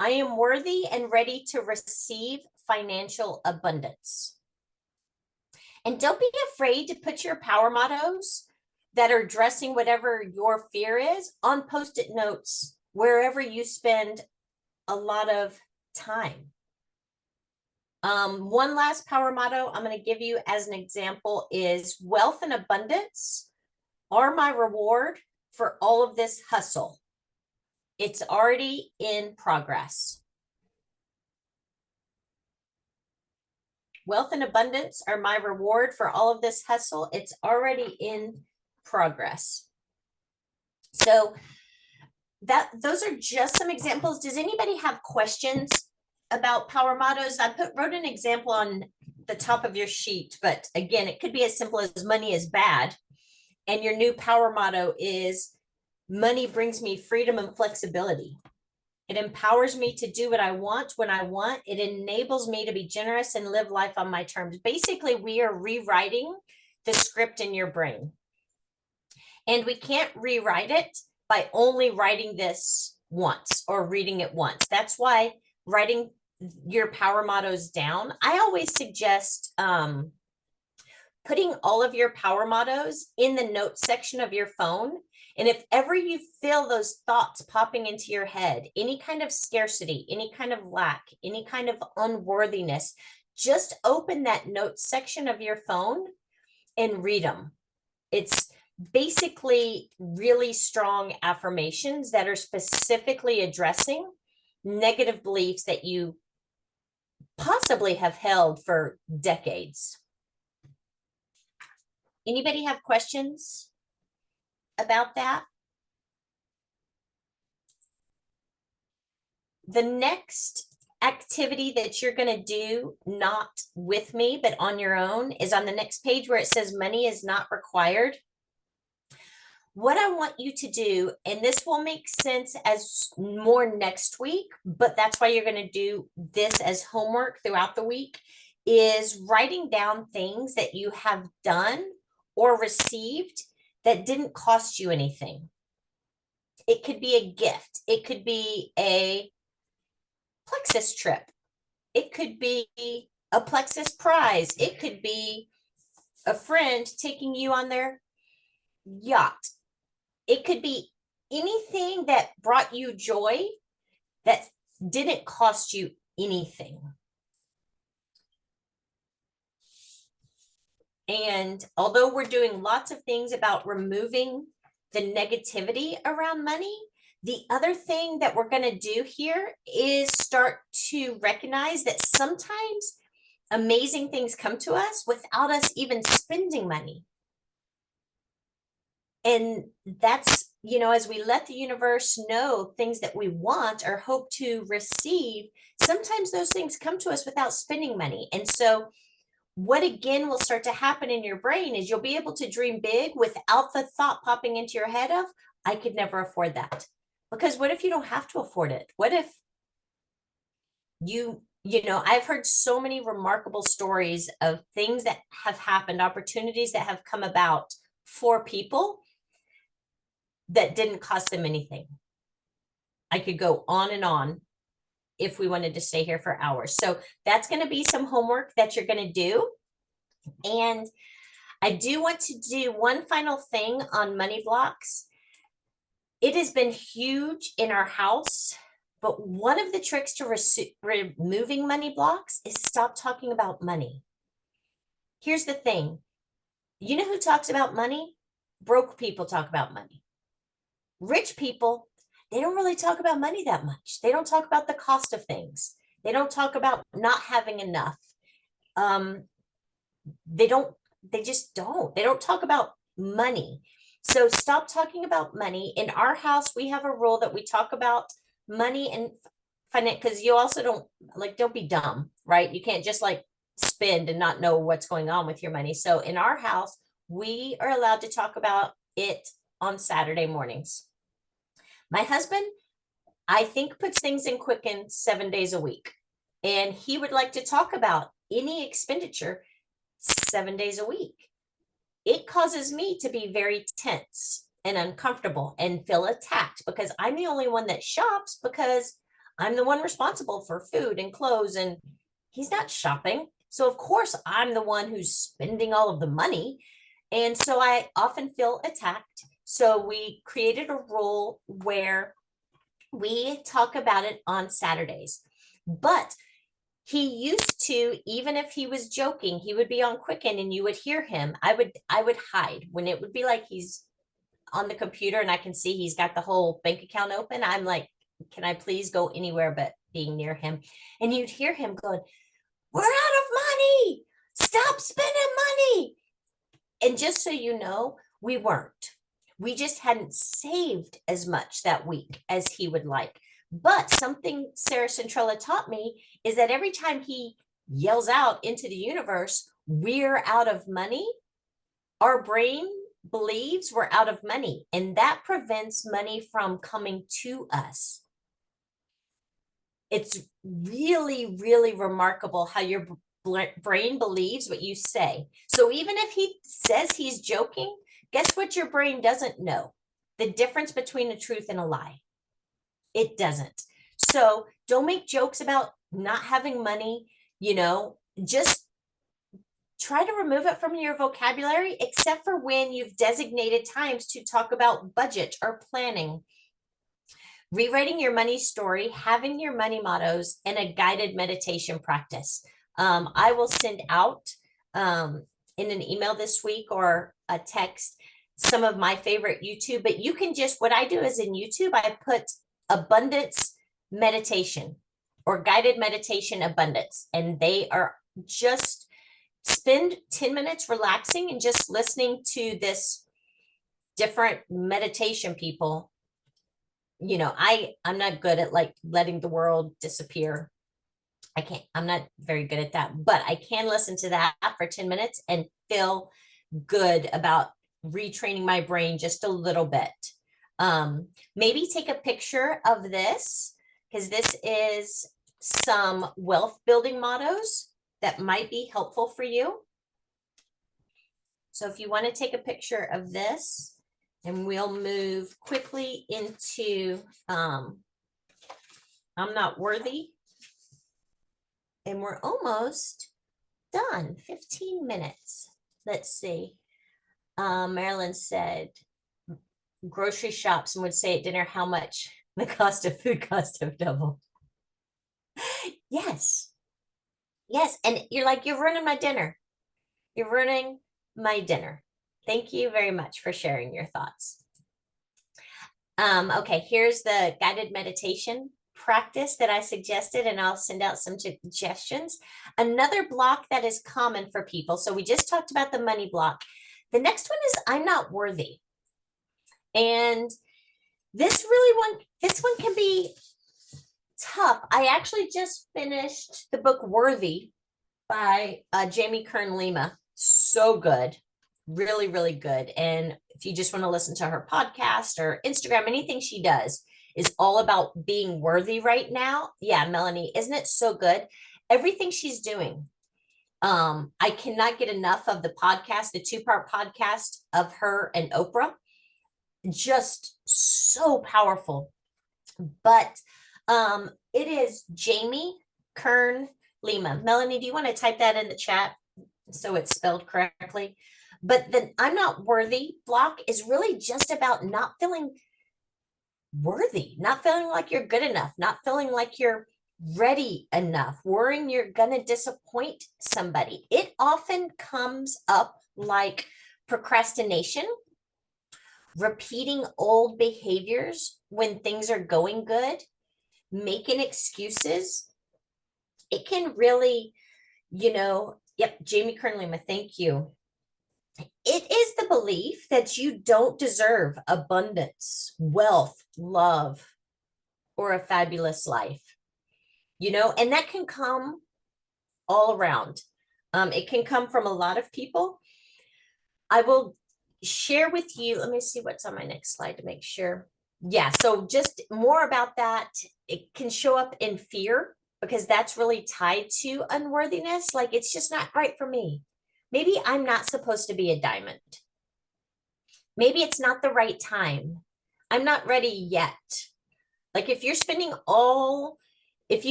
I am worthy and ready to receive financial abundance. And don't be afraid to put your power mottos that are addressing whatever your fear is on Post-it notes, wherever you spend a lot of time. One last power motto I'm going to give you as an example is, wealth and abundance are my reward for all of this hustle. It's already in progress. Wealth and abundance are my reward for all of this hustle. It's already in progress. So those are just some examples. Does anybody have questions about power mottos? I wrote an example on the top of your sheet, but again, it could be as simple as money is bad. And your new power motto is, money brings me freedom and flexibility. It empowers me to do what I want when I want. It enables me to be generous and live life on my terms. Basically, we are rewriting the script in your brain. And we can't rewrite it by only writing this once or reading it once. That's why writing your power mottos down, I always suggest putting all of your power mottos in the notes section of your phone. And if ever you feel those thoughts popping into your head, any kind of scarcity, any kind of lack, any kind of unworthiness, just open that notes section of your phone and read them. It's basically really strong affirmations that are specifically addressing negative beliefs that you possibly have held for decades. Anybody have questions about that? The next activity that you're going to do, not with me, but on your own, is on the next page where it says money is not required. what I want you to do, and this will make sense as more next week, but that's why you're going to do this as homework throughout the week, is writing down things that you have done or received that didn't cost you anything. It could be a gift. It could be a Plexus trip. It could be a Plexus prize. It could be a friend taking you on their yacht. It could be anything that brought you joy that didn't cost you anything. And although we're doing lots of things about removing the negativity around money, the other thing that we're going to do here is start to recognize that sometimes amazing things come to us without us even spending money. And that's, as we let the universe know things that we want or hope to receive, sometimes those things come to us without spending money. And so what again will start to happen in your brain is you'll be able to dream big without the thought popping into your head of, I could never afford that. Because what if you don't have to afford it? What if I've heard so many remarkable stories of things that have happened, opportunities that have come about for people that didn't cost them anything. I could go on and on if we wanted to stay here for hours. So that's going to be some homework that you're going to do. And I do want to do one final thing on money blocks. It has been huge in our house, but one of the tricks to removing money blocks is stop talking about money. Here's the thing. You know who talks about money? Broke people talk about money. Rich people, they don't really talk about money that much. They don't talk about the cost of things. They don't talk about not having enough. They just don't. They don't talk about money. So stop talking about money. In our house, we have a rule that we talk about money and finance, because you also don't be dumb, right? You can't just spend and not know what's going on with your money. So in our house, we are allowed to talk about it on Saturday mornings. My husband, I think, puts things in Quicken 7 days a week, and he would like to talk about any expenditure 7 days a week. It causes me to be very tense and uncomfortable and feel attacked because I'm the only one that shops, because I'm the one responsible for food and clothes, and he's not shopping. So of course I'm the one who's spending all of the money. And so I often feel attacked. So we created a rule where we talk about it on Saturdays. But he used to, even if he was joking, he would be on Quicken and you would hear him. I would hide when it would be like he's on the computer and I can see he's got the whole bank account open. I'm like, can I please go anywhere but being near him? And you'd hear him going, we're out of money. Stop spending money. And just so you know, we weren't. We just hadn't saved as much that week as he would like. But something Sarah Centrella taught me is that every time he yells out into the universe, we're out of money, our brain believes we're out of money, and that prevents money from coming to us. It's really, really remarkable how your brain believes what you say. So even if he says he's joking, guess what your brain doesn't know? The difference between a truth and a lie. It doesn't. So don't make jokes about not having money, just try to remove it from your vocabulary, except for when you've designated times to talk about budget or planning. Rewriting your money story, having your money mottos, and a guided meditation practice. I will send out in an email this week or a text some of my favorite YouTube, but you can what I do is in YouTube, I put abundance meditation or guided meditation abundance, and they are just spend 10 minutes relaxing and just listening to this different meditation people. I'm not good at letting the world disappear. I'm not very good at that, but I can listen to that for 10 minutes and feel good about retraining my brain just a little bit. Maybe take a picture of this, because this is some wealth building mottos that might be helpful for you. So if you want to take a picture of this, and we'll move quickly into I'm not worthy. And we're almost done, 15 minutes. Let's see. Marilyn said, grocery shops and would say at dinner how much the cost of food cost have doubled. Yes. Yes. And you're like, you're ruining my dinner. You're ruining my dinner. Thank you very much for sharing your thoughts. Okay, here's the guided meditation practice that I suggested, and I'll send out some suggestions. Another block that is common for people. So we just talked about the money block. The next one is I'm not worthy. And this one can be tough. I actually just finished the book Worthy by Jamie Kern Lima. So good. Really, really good. And if you just want to listen to her podcast or Instagram, anything she does is all about being worthy right now. Yeah, Melanie, isn't it so good? Everything she's doing. I cannot get enough of the podcast, the 2-part podcast of her and Oprah. Just so powerful. But it is Jamie Kern Lima. Melanie, do you want to type that in the chat so it's spelled correctly? But the I'm not worthy block is really just about not feeling worthy, not feeling like you're good enough, not feeling like you're ready enough, worrying you're going to disappoint somebody. It often comes up like procrastination, repeating old behaviors when things are going good, making excuses. It can really, yep, Jamie Kern Lima, thank you. It is the belief that you don't deserve abundance, wealth, love, or a fabulous life, and that can come all around. It can come from a lot of people. I will share with you, let me see what's on my next slide to make sure. Yeah, so just more about that. It can show up in fear because that's really tied to unworthiness. Like, it's just not right for me. Maybe I'm not supposed to be a diamond. Maybe it's not the right time. I'm not ready yet. Like, if you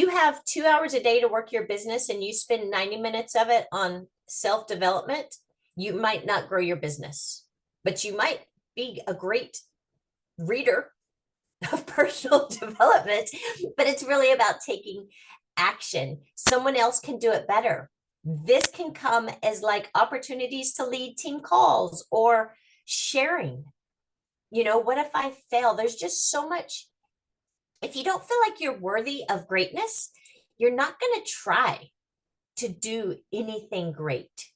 have 2 hours a day to work your business and you spend 90 minutes of it on self-development, you might not grow your business, but you might be a great reader of personal development. But it's really about taking action. Someone else can do it better. This can come as like opportunities to lead team calls or sharing. What if I fail? There's just so much. If you don't feel like you're worthy of greatness, you're not going to try to do anything great.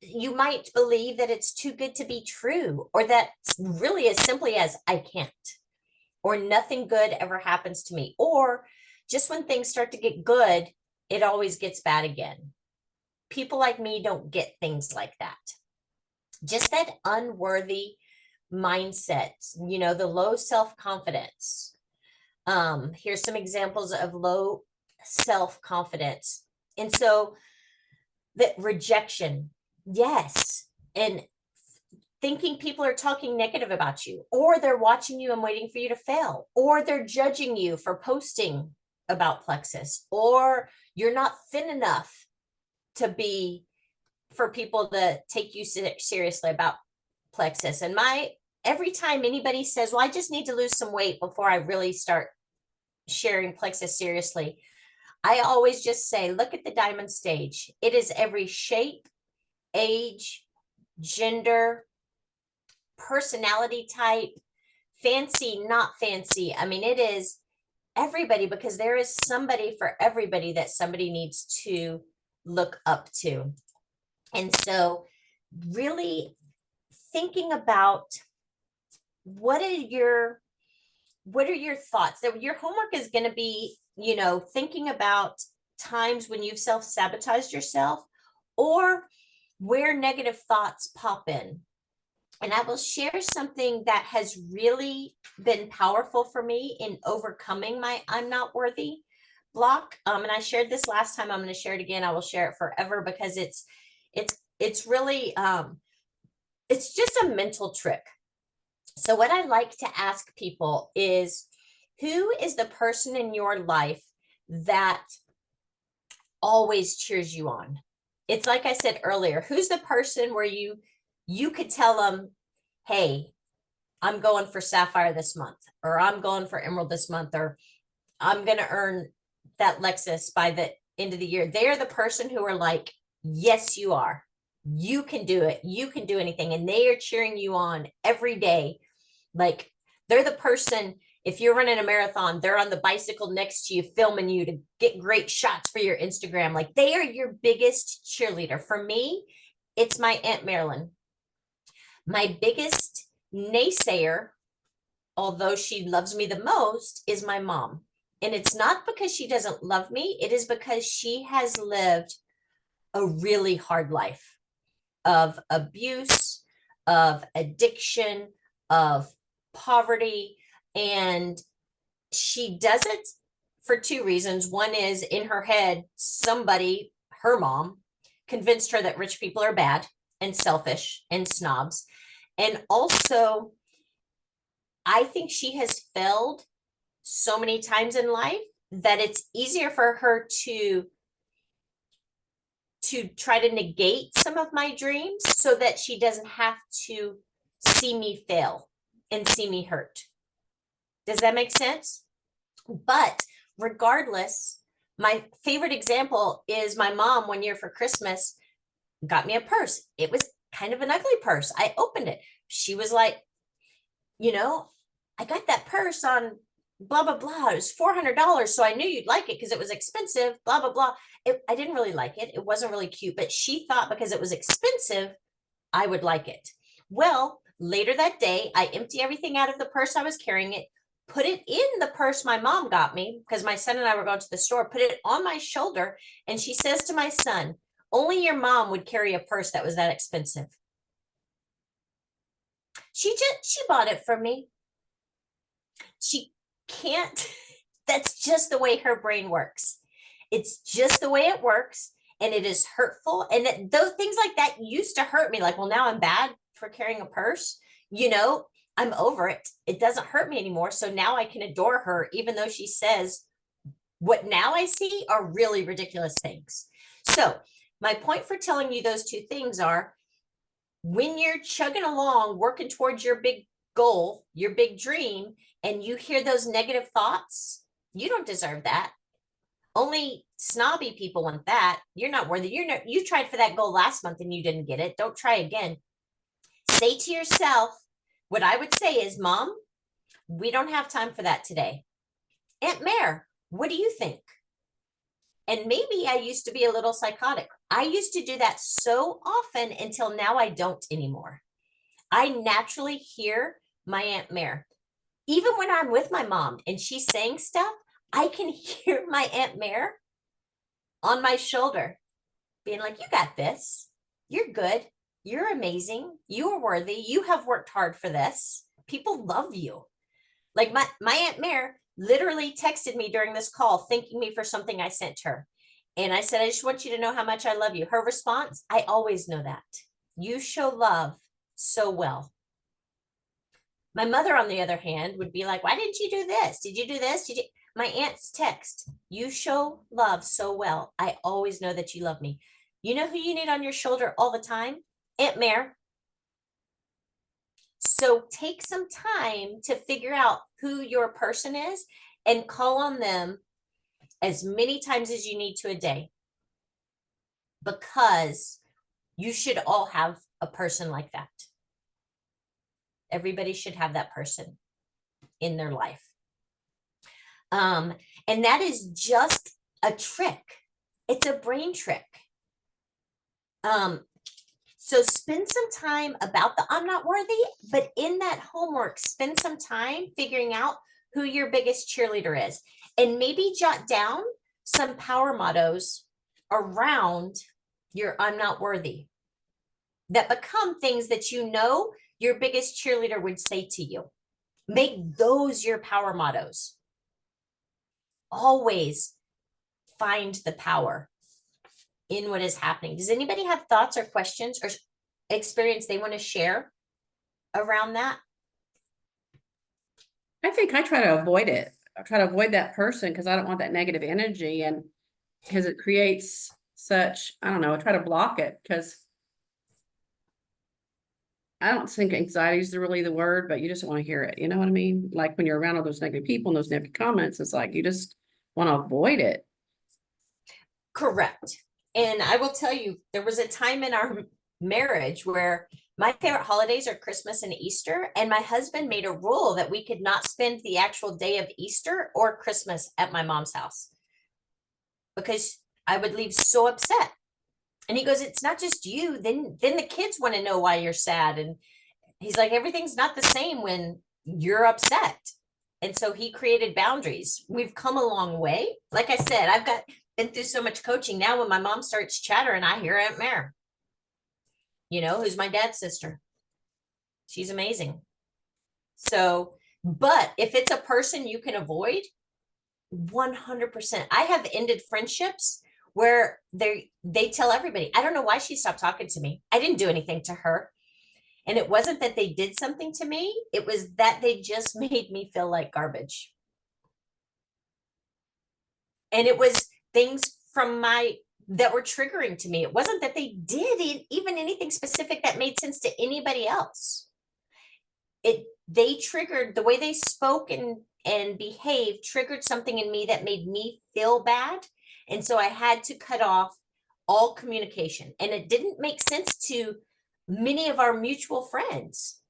You might believe that it's too good to be true, or that really as simply as I can't, or nothing good ever happens to me, or just when things start to get good, it always gets bad again. People like me don't get things like that. Just that unworthy mindset, the low self-confidence. Here's some examples of low self-confidence. And so that rejection, yes. And thinking people are talking negative about you, or they're watching you and waiting for you to fail, or they're judging you for posting about plexus, or you're not thin enough for people to take you seriously about plexus. And every time anybody says, well, I just need to lose some weight before I really start sharing plexus seriously, I always just say, look at the diamond stage. It is every shape, age, gender, personality type, fancy, not fancy. I mean, it is everybody, because there is somebody for everybody that somebody needs to look up to. And so really thinking about what are your thoughts? That your homework is going to be, thinking about times when you've self-sabotaged yourself, or where negative thoughts pop in. And I will share something that has really been powerful for me in overcoming my I'm not worthy block. And I shared this last time. I'm going to share it again. I will share it forever because it's really it's just a mental trick. So what I like to ask people is, who is the person in your life that always cheers you on? It's like I said earlier, who's the person where you could tell them, hey, I'm going for Sapphire this month, or I'm going for Emerald this month, or I'm going to earn that Lexus by the end of the year. They're the person who are like, yes, you are. You can do it. You can do anything. And they are cheering you on every day. Like, they're the person, if you're running a marathon, they're on the bicycle next to you, filming you to get great shots for your Instagram. Like, they are your biggest cheerleader. For me, it's my Aunt Marilyn. My biggest naysayer, although she loves me the most, is my mom. And it's not because she doesn't love me. It is because she has lived a really hard life of abuse, of addiction, of poverty. And she does it for two reasons. One is, in her head, somebody, her mom, convinced her that rich people are bad and selfish and snobs. And also, I think she has failed so many times in life that it's easier for her to try to negate some of my dreams so that she doesn't have to see me fail and see me hurt. Does that make sense? But regardless, my favorite example is my mom one year for Christmas got me a purse. It was kind of an ugly purse. I opened it. She was like, I got that purse on blah, blah, blah. It was $400. So I knew you'd like it because it was expensive, blah, blah, blah. I didn't really like it. It wasn't really cute, but she thought because it was expensive, I would like it. Well, later that day, I empty everything out of the purse I was carrying it, put it in the purse my mom got me because my son and I were going to the store, put it on my shoulder. And she says to my son, only your mom would carry a purse that was that expensive. She bought it for me. She can't, that's just the way her brain works. It's just the way it works. And it is hurtful. And those things like that used to hurt me. Like, well, now I'm bad for carrying a purse. I'm over it. It doesn't hurt me anymore. So now I can adore her, even though she says what now I see are really ridiculous things. So my point for telling you those two things are, when you're chugging along, working towards your big goal, your big dream, and you hear those negative thoughts, you don't deserve that. Only snobby people want that. You're not worthy. You tried for that goal last month and you didn't get it. Don't try again. Say to yourself, what I would say is, Mom, we don't have time for that today. Aunt Mare, what do you think? And maybe I used to be a little psychotic. I used to do that so often until now I don't anymore. I naturally hear my Aunt Mare. Even when I'm with my mom and she's saying stuff, I can hear my Aunt Mare on my shoulder being like, you got this. You're good. You're amazing. You are worthy. You have worked hard for this. People love you. Like my Aunt Mare literally texted me during this call, thanking me for something I sent her. And I said, I just want you to know how much I love you. Her response, I always know that. You show love so well. My mother, on the other hand, would be like, why didn't you do this? Did you do this? My aunt's text, you show love so well. I always know that you love me. You know who you need on your shoulder all the time? Aunt Mare. So take some time to figure out who your person is and call on them as many times as you need to a day, because you should all have a person like that. Everybody should have that person in their life. And that is just a trick. It's a brain trick. So spend some time about the I'm not worthy, but in that homework, spend some time figuring out who your biggest cheerleader is, and maybe jot down some power mottos around your I'm not worthy. that become things that you know your biggest cheerleader would say to you. Make those your power mottos. Always find the power in what is happening. Does anybody have thoughts or questions or experience they want to share around that? I think I try to avoid it. I try to avoid that person because I don't want that negative energy, and because it creates such, I don't know, I try to block it because I don't think anxiety is really the word, but you just want to hear it. You know what I mean? Like when you're around all those negative people and those negative comments, it's like you just want to avoid it. Correct. And I will tell you, there was a time in our marriage where my favorite holidays are Christmas and Easter, and my husband made a rule that we could not spend the actual day of Easter or Christmas at my mom's house because I would leave so upset. And he goes, it's not just you. Then the kids want to know why you're sad. And he's like, everything's not the same when you're upset. And so he created boundaries. We've come a long way. Like I said, been through so much coaching. Now when my mom starts chattering, I hear Aunt Mare, who's my dad's sister. She's amazing. So, but if it's a person you can avoid, 100%. I have ended friendships where they tell everybody, I don't know why she stopped talking to me. I didn't do anything to her. And it wasn't that they did something to me. It was that they just made me feel like garbage. And it was things from that were triggering to me. It wasn't that they did even anything specific that made sense to anybody else. They triggered the way they spoke and behaved, triggered something in me that made me feel bad. And so I had to cut off all communication. And it didn't make sense to many of our mutual friends.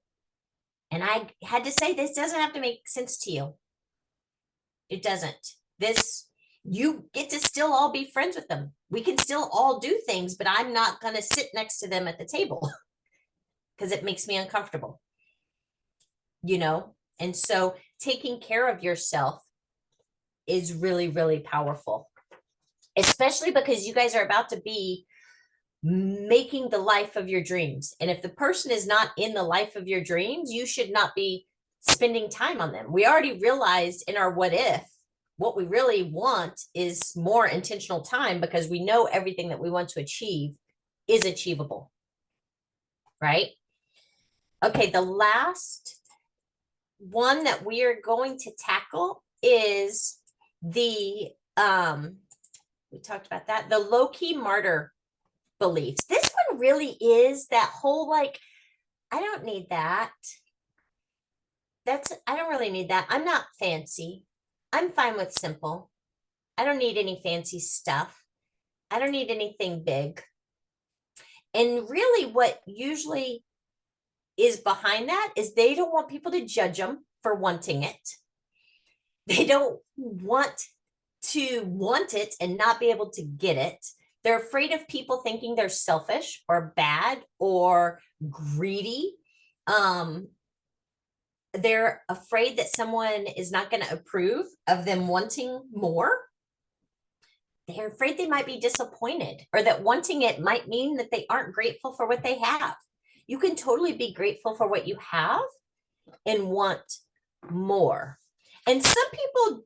And I had to say, this doesn't have to make sense to you. It doesn't. You get to still all be friends with them. We can still all do things, but I'm not going to sit next to them at the table because it makes me uncomfortable. And so taking care of yourself is really, really powerful, especially because you guys are about to be making the life of your dreams. And if the person is not in the life of your dreams, you should not be spending time on them. We already realized in our what if, what we really want is more intentional time because we know everything that we want to achieve is achievable, right? Okay, the last one that we are going to tackle is we talked about that, the low-key martyr beliefs. This one really is that whole like, I don't need that. I don't really need that. I'm not fancy. I'm fine with simple. I don't need any fancy stuff. I don't need anything big. And really what usually is behind that is they don't want people to judge them for wanting it. They don't want to want it and not be able to get it. They're afraid of people thinking they're selfish or bad or greedy. They're afraid that someone is not going to approve of them wanting more. They're afraid they might be disappointed or that wanting it might mean that they aren't grateful for what they have. You can totally be grateful for what you have and want more. And some people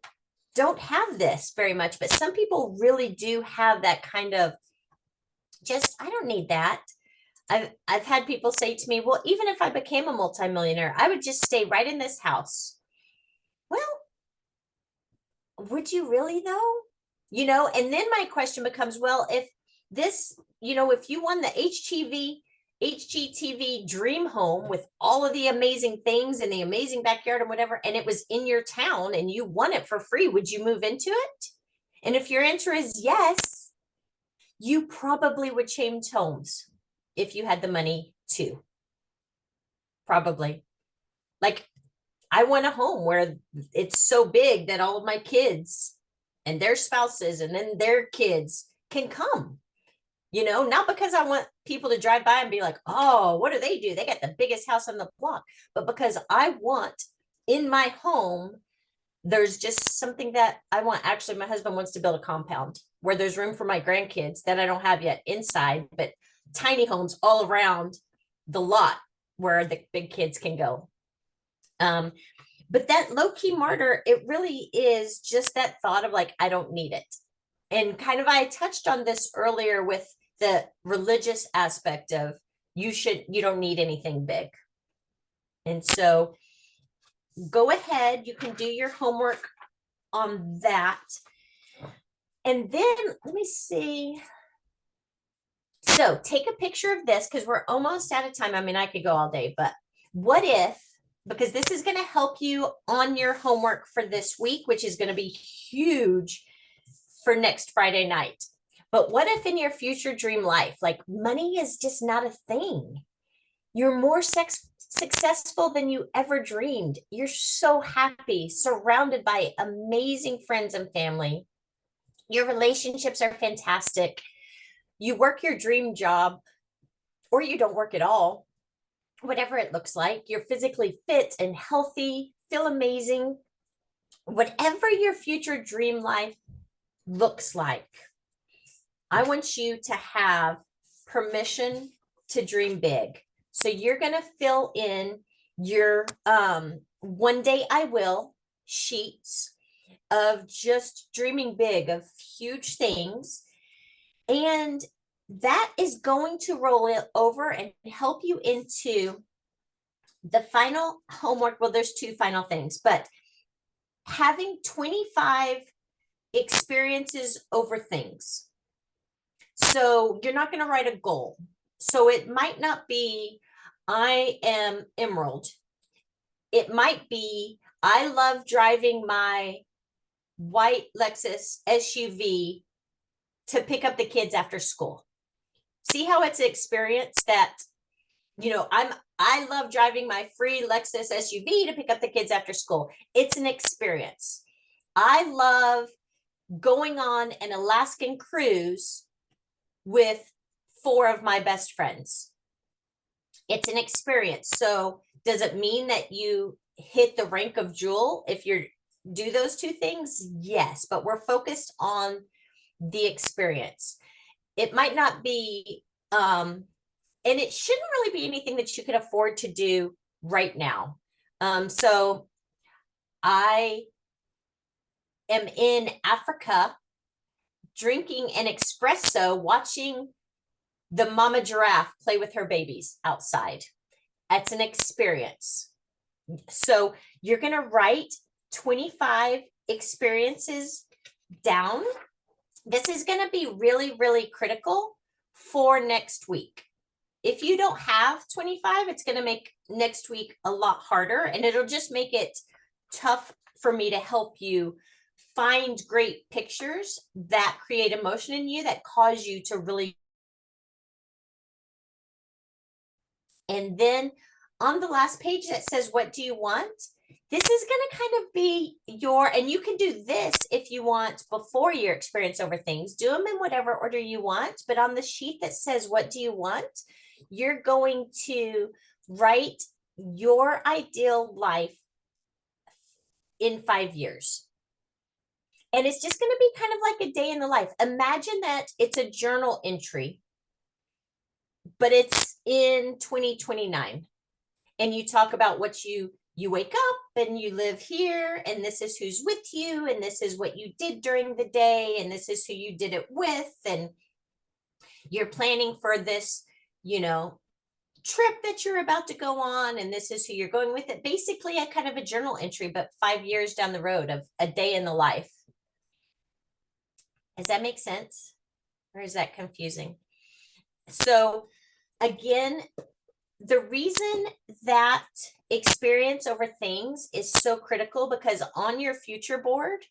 don't have this very much, but some people really do have that kind of I don't need that. I've had people say to me, well, even if I became a multimillionaire, I would just stay right in this house. Well, would you really though? And then my question becomes, well, if this, if you won the HGTV dream home with all of the amazing things and the amazing backyard and whatever, and it was in your town and you won it for free, would you move into it? And if your answer is yes, you probably would change homes if you had the money to. Probably. Like, I want a home where it's so big that all of my kids and their spouses and then their kids can come. Not because I want people to drive by and be like, oh, what do? They got the biggest house on the block. But because I want in my home, there's just something that I want. Actually, my husband wants to build a compound where there's room for my grandkids that I don't have yet inside, but tiny homes all around the lot where the big kids can go. But that low key martyr, it really is just that thought of like, I don't need it. And kind of, I touched on this earlier with the religious aspect of you don't need anything big. And so go ahead, you can do your homework on that. And then let me see. So take a picture of this because we're almost out of time. I mean, I could go all day, but what if, because this is going to help you on your homework for this week, which is going to be huge for next Friday night. But what if in your future dream life, like money is just not a thing? You're more successful than you ever dreamed. You're so happy, surrounded by amazing friends and family. Your relationships are fantastic. You work your dream job, or you don't work at all, whatever it looks like. You're physically fit and healthy, feel amazing. Whatever your future dream life looks like, I want you to have permission to dream big. So you're going to fill in your one day I will sheets of just dreaming big of huge things. And that is going to roll it over and help you into the final homework. Well, there's two final things, but having 25 experiences over things. So you're not going to write a goal. So it might not be, I am Emerald. It might be, I love driving my white Lexus SUV to pick up the kids after school. See how it's an experience that, I love driving my free Lexus SUV to pick up the kids after school. It's an experience. I love going on an Alaskan cruise with 4 of my best friends. It's an experience. So does it mean that you hit the rank of Jewel if you do those 2 things? Yes, but we're focused on the experience. It might not be, and it shouldn't really be anything that you can afford to do right now. So I am in Africa drinking an espresso, watching the mama giraffe play with her babies outside. That's an experience. So you're going to write 25 experiences down. This is going to be really, really critical for next week. If you don't have 25, it's going to make next week a lot harder, and it'll just make it tough for me to help you find great pictures that create emotion in you that cause you to really. And then on the last page that says, what do you want? This is going to kind of be and you can do this if you want before your experience over things, do them in whatever order you want. But on the sheet that says, what do you want? You're going to write your ideal life in 5 years. And it's just going to be kind of like a day in the life. Imagine that it's a journal entry, but it's in 2029. And you talk about what you wake up and you live here, and this is who's with you, and this is what you did during the day, and this is who you did it with, and you're planning for this, trip that you're about to go on, and this is who you're going with. It basically a kind of a journal entry, but 5 years down the road of a day in the life. Does that make sense? Or is that confusing? So again, the reason that experience over things is so critical, because on your future board,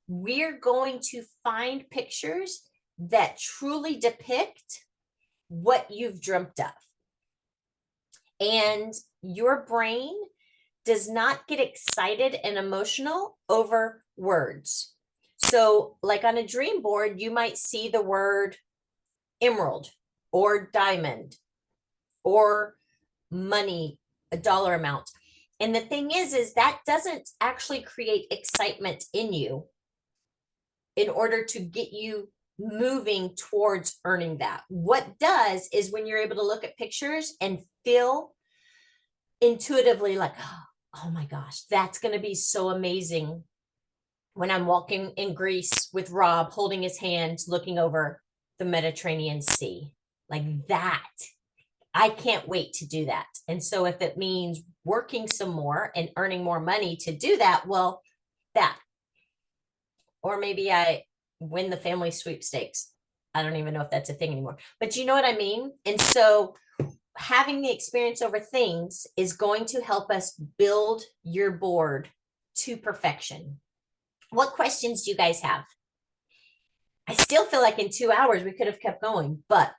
we're going to find pictures that truly depict what you've dreamt of. And your brain does not get excited and emotional over words. So like on a dream board, you might see the word emerald or diamond or money, a dollar amount. And the thing is that doesn't actually create excitement in you in order to get you moving towards earning that. What does is when you're able to look at pictures and feel intuitively like, oh my gosh, that's going to be so amazing when I'm walking in Greece with Rob holding his hand, looking over the Mediterranean Sea. Like that. I can't wait to do that. And so if it means working some more and earning more money to do that, well, that. Or maybe I win the family sweepstakes. I don't even know if that's a thing anymore, but you know what I mean? And so having the experience over things is going to help us build your board to perfection. What questions do you guys have? I still feel like in 2 hours we could have kept going, but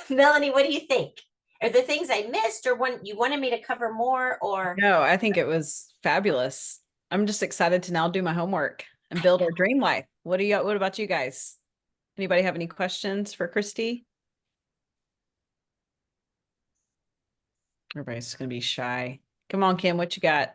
Melanie, what do you think? Are there things I missed or one you wanted me to cover more or? No, I think it was fabulous. I'm just excited to now do my homework and build our dream life. What about you guys? Anybody have any questions for Christy? Everybody's gonna be shy. Come on, Kim, what you got?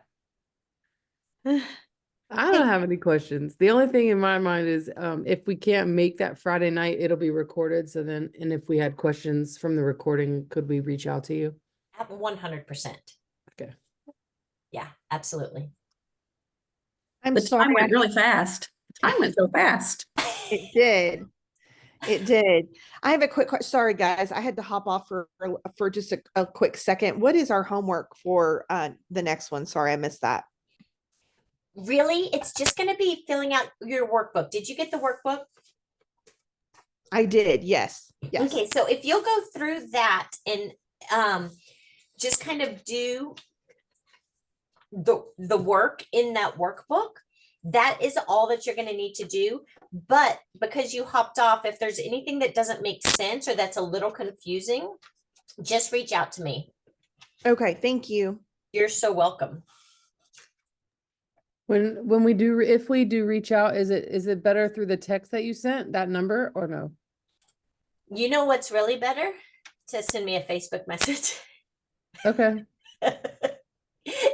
I don't have any questions. The only thing in my mind is if we can't make that Friday night, it'll be recorded. So then, and if we had questions from the recording, could we reach out to you? 100%. Okay. Yeah, absolutely. I'm The sorry, time went really fast. The time went so fast. it did. It did. I have a quick question. Sorry, guys. I had to hop off for just a quick second. What is our homework for the next one? Sorry, I missed that. Really, it's just going to be filling out your workbook. Did you get the workbook? I did. Yes. Yes. Okay, so if you'll go through that and just kind of do the work in that workbook, that is all that you're going to need to do. But because you hopped off, if there's anything that doesn't make sense or that's a little confusing, just reach out to me. Okay. Thank you. You're so welcome. When we do, if we do reach out, is it better through the text that you sent, that number, or no? You know what's really better? To send me a Facebook message. Okay.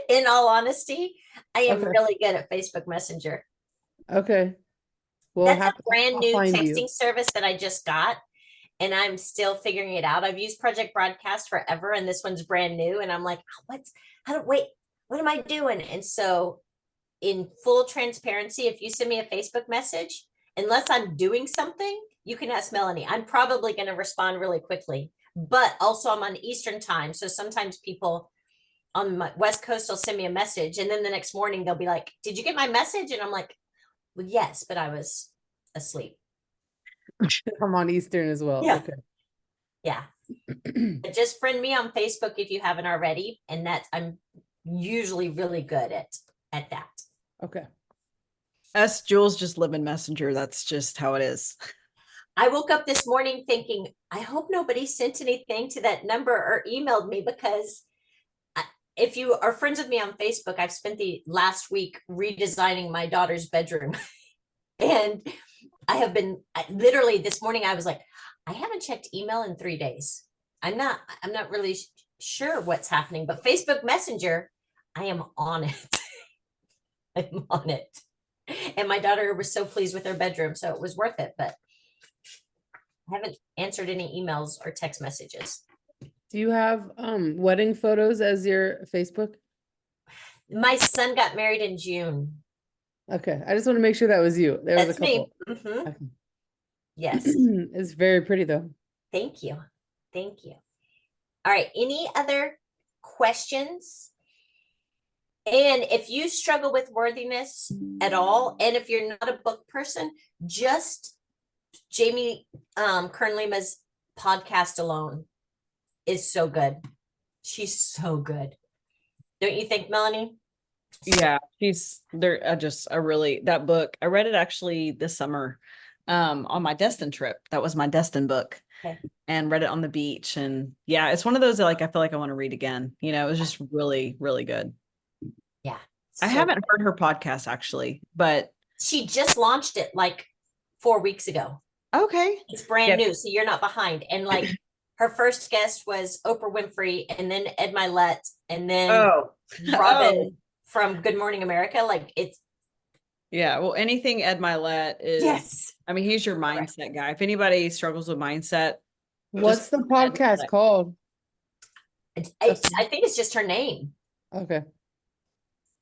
In all honesty, I am Okay. really good at Facebook Messenger. Okay. Well, That's a brand I'll new find texting you. service that I just got, and I'm still figuring it out. I've used Project Broadcast forever, and this one's brand new. And I'm like, what am I doing? And so, in full transparency, if you send me a Facebook message, unless I'm doing something, you can ask Melanie. I'm probably going to respond really quickly, but also I'm on Eastern time. So sometimes people on my West Coast will send me a message, and then the next morning they'll be like, "Did you get my message?" And I'm like, "Well, yes, but I was asleep." I'm on Eastern as well. Yeah. Okay. Yeah. But just friend me on Facebook if you haven't already, and I'm usually really good at that. Okay. Us Jules just live in Messenger. That's just how it is. I woke up this morning thinking, I hope nobody sent anything to that number or emailed me, because if you are friends with me on Facebook, I've spent the last week redesigning my daughter's bedroom. And I have been literally this morning, I was like, I haven't checked email in 3 days. I'm not really sure what's happening, but Facebook Messenger, I am on it. I'm on it. And my daughter was so pleased with her bedroom, so it was worth it, but I haven't answered any emails or text messages. Do you have wedding photos as your Facebook? My son got married in June. Okay. I just want to make sure that was you. There was That's a me. couple. Mhm. Okay. Yes. It's very pretty though. Thank you. Thank you. All right. Any other questions? And if you struggle with worthiness at all, and if you're not a book person, just Jamie Kern-Lima's podcast alone is so good. She's so good. Don't you think, Melanie? Yeah, that book. I read it actually this summer on my Destin trip. That was my Destin book. Okay. And read it on the beach. And yeah, it's one of those that like I feel like I want to read again. You know, it was just really, really good. Yeah. I so haven't heard her podcast actually, but She just launched it like 4 weeks ago. okay. It's brand Yep. new, so you're not behind. And like her first guest was Oprah Winfrey, and then Ed Milet, and then Oh, Robin from Good Morning America. Like Yeah, well, anything Ed Milet is, Yes. I mean, he's your Correct. mindset guy. If anybody struggles with mindset, What's the Ed podcast Milet. called? I think it's just her name. Okay.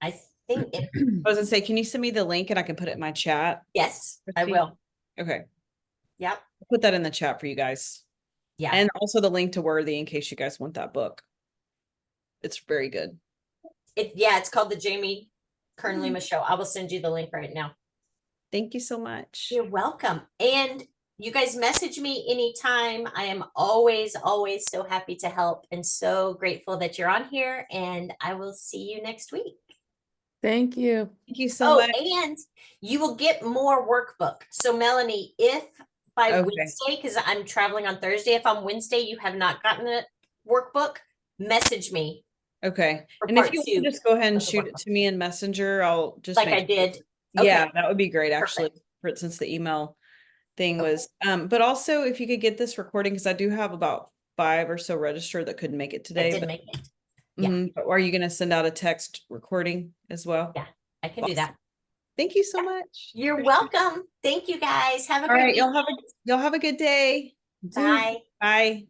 I think it, I was gonna say, can you send me the link and I can put it in my chat? yes, I Christine? will. Okay, Yep. put that in the chat for you guys. Yeah. And also the link to Worthy in case you guys want that book. It's very good. It's called the Jamie Kern Mm-hmm. Lima Show. I will send you the link right now. Thank you so much. You're welcome. And you guys message me anytime. I am always, always so happy to help and so grateful that you're on here. And I will see you next week. Thank you. Thank you so much. And you will get more workbook. So Melanie, if by Okay. Wednesday, because I'm traveling on Thursday, if on Wednesday you have not gotten a workbook, message me Okay. for And if part you two, want, just go ahead and of the shoot it workbook. to me in Messenger. I'll just like make I sure- did. Yeah, Okay. that would be great actually, since the email thing Okay. was, but also if you could get this recording, because I do have about 5 or so registered that couldn't make it That today. did But, make it. yeah. but are you gonna send out a text recording as well? Yeah, I can do that. Thank you so much. You're welcome. Thank you guys. Have a All great right, weekend. y'all have a good day. Bye. Bye.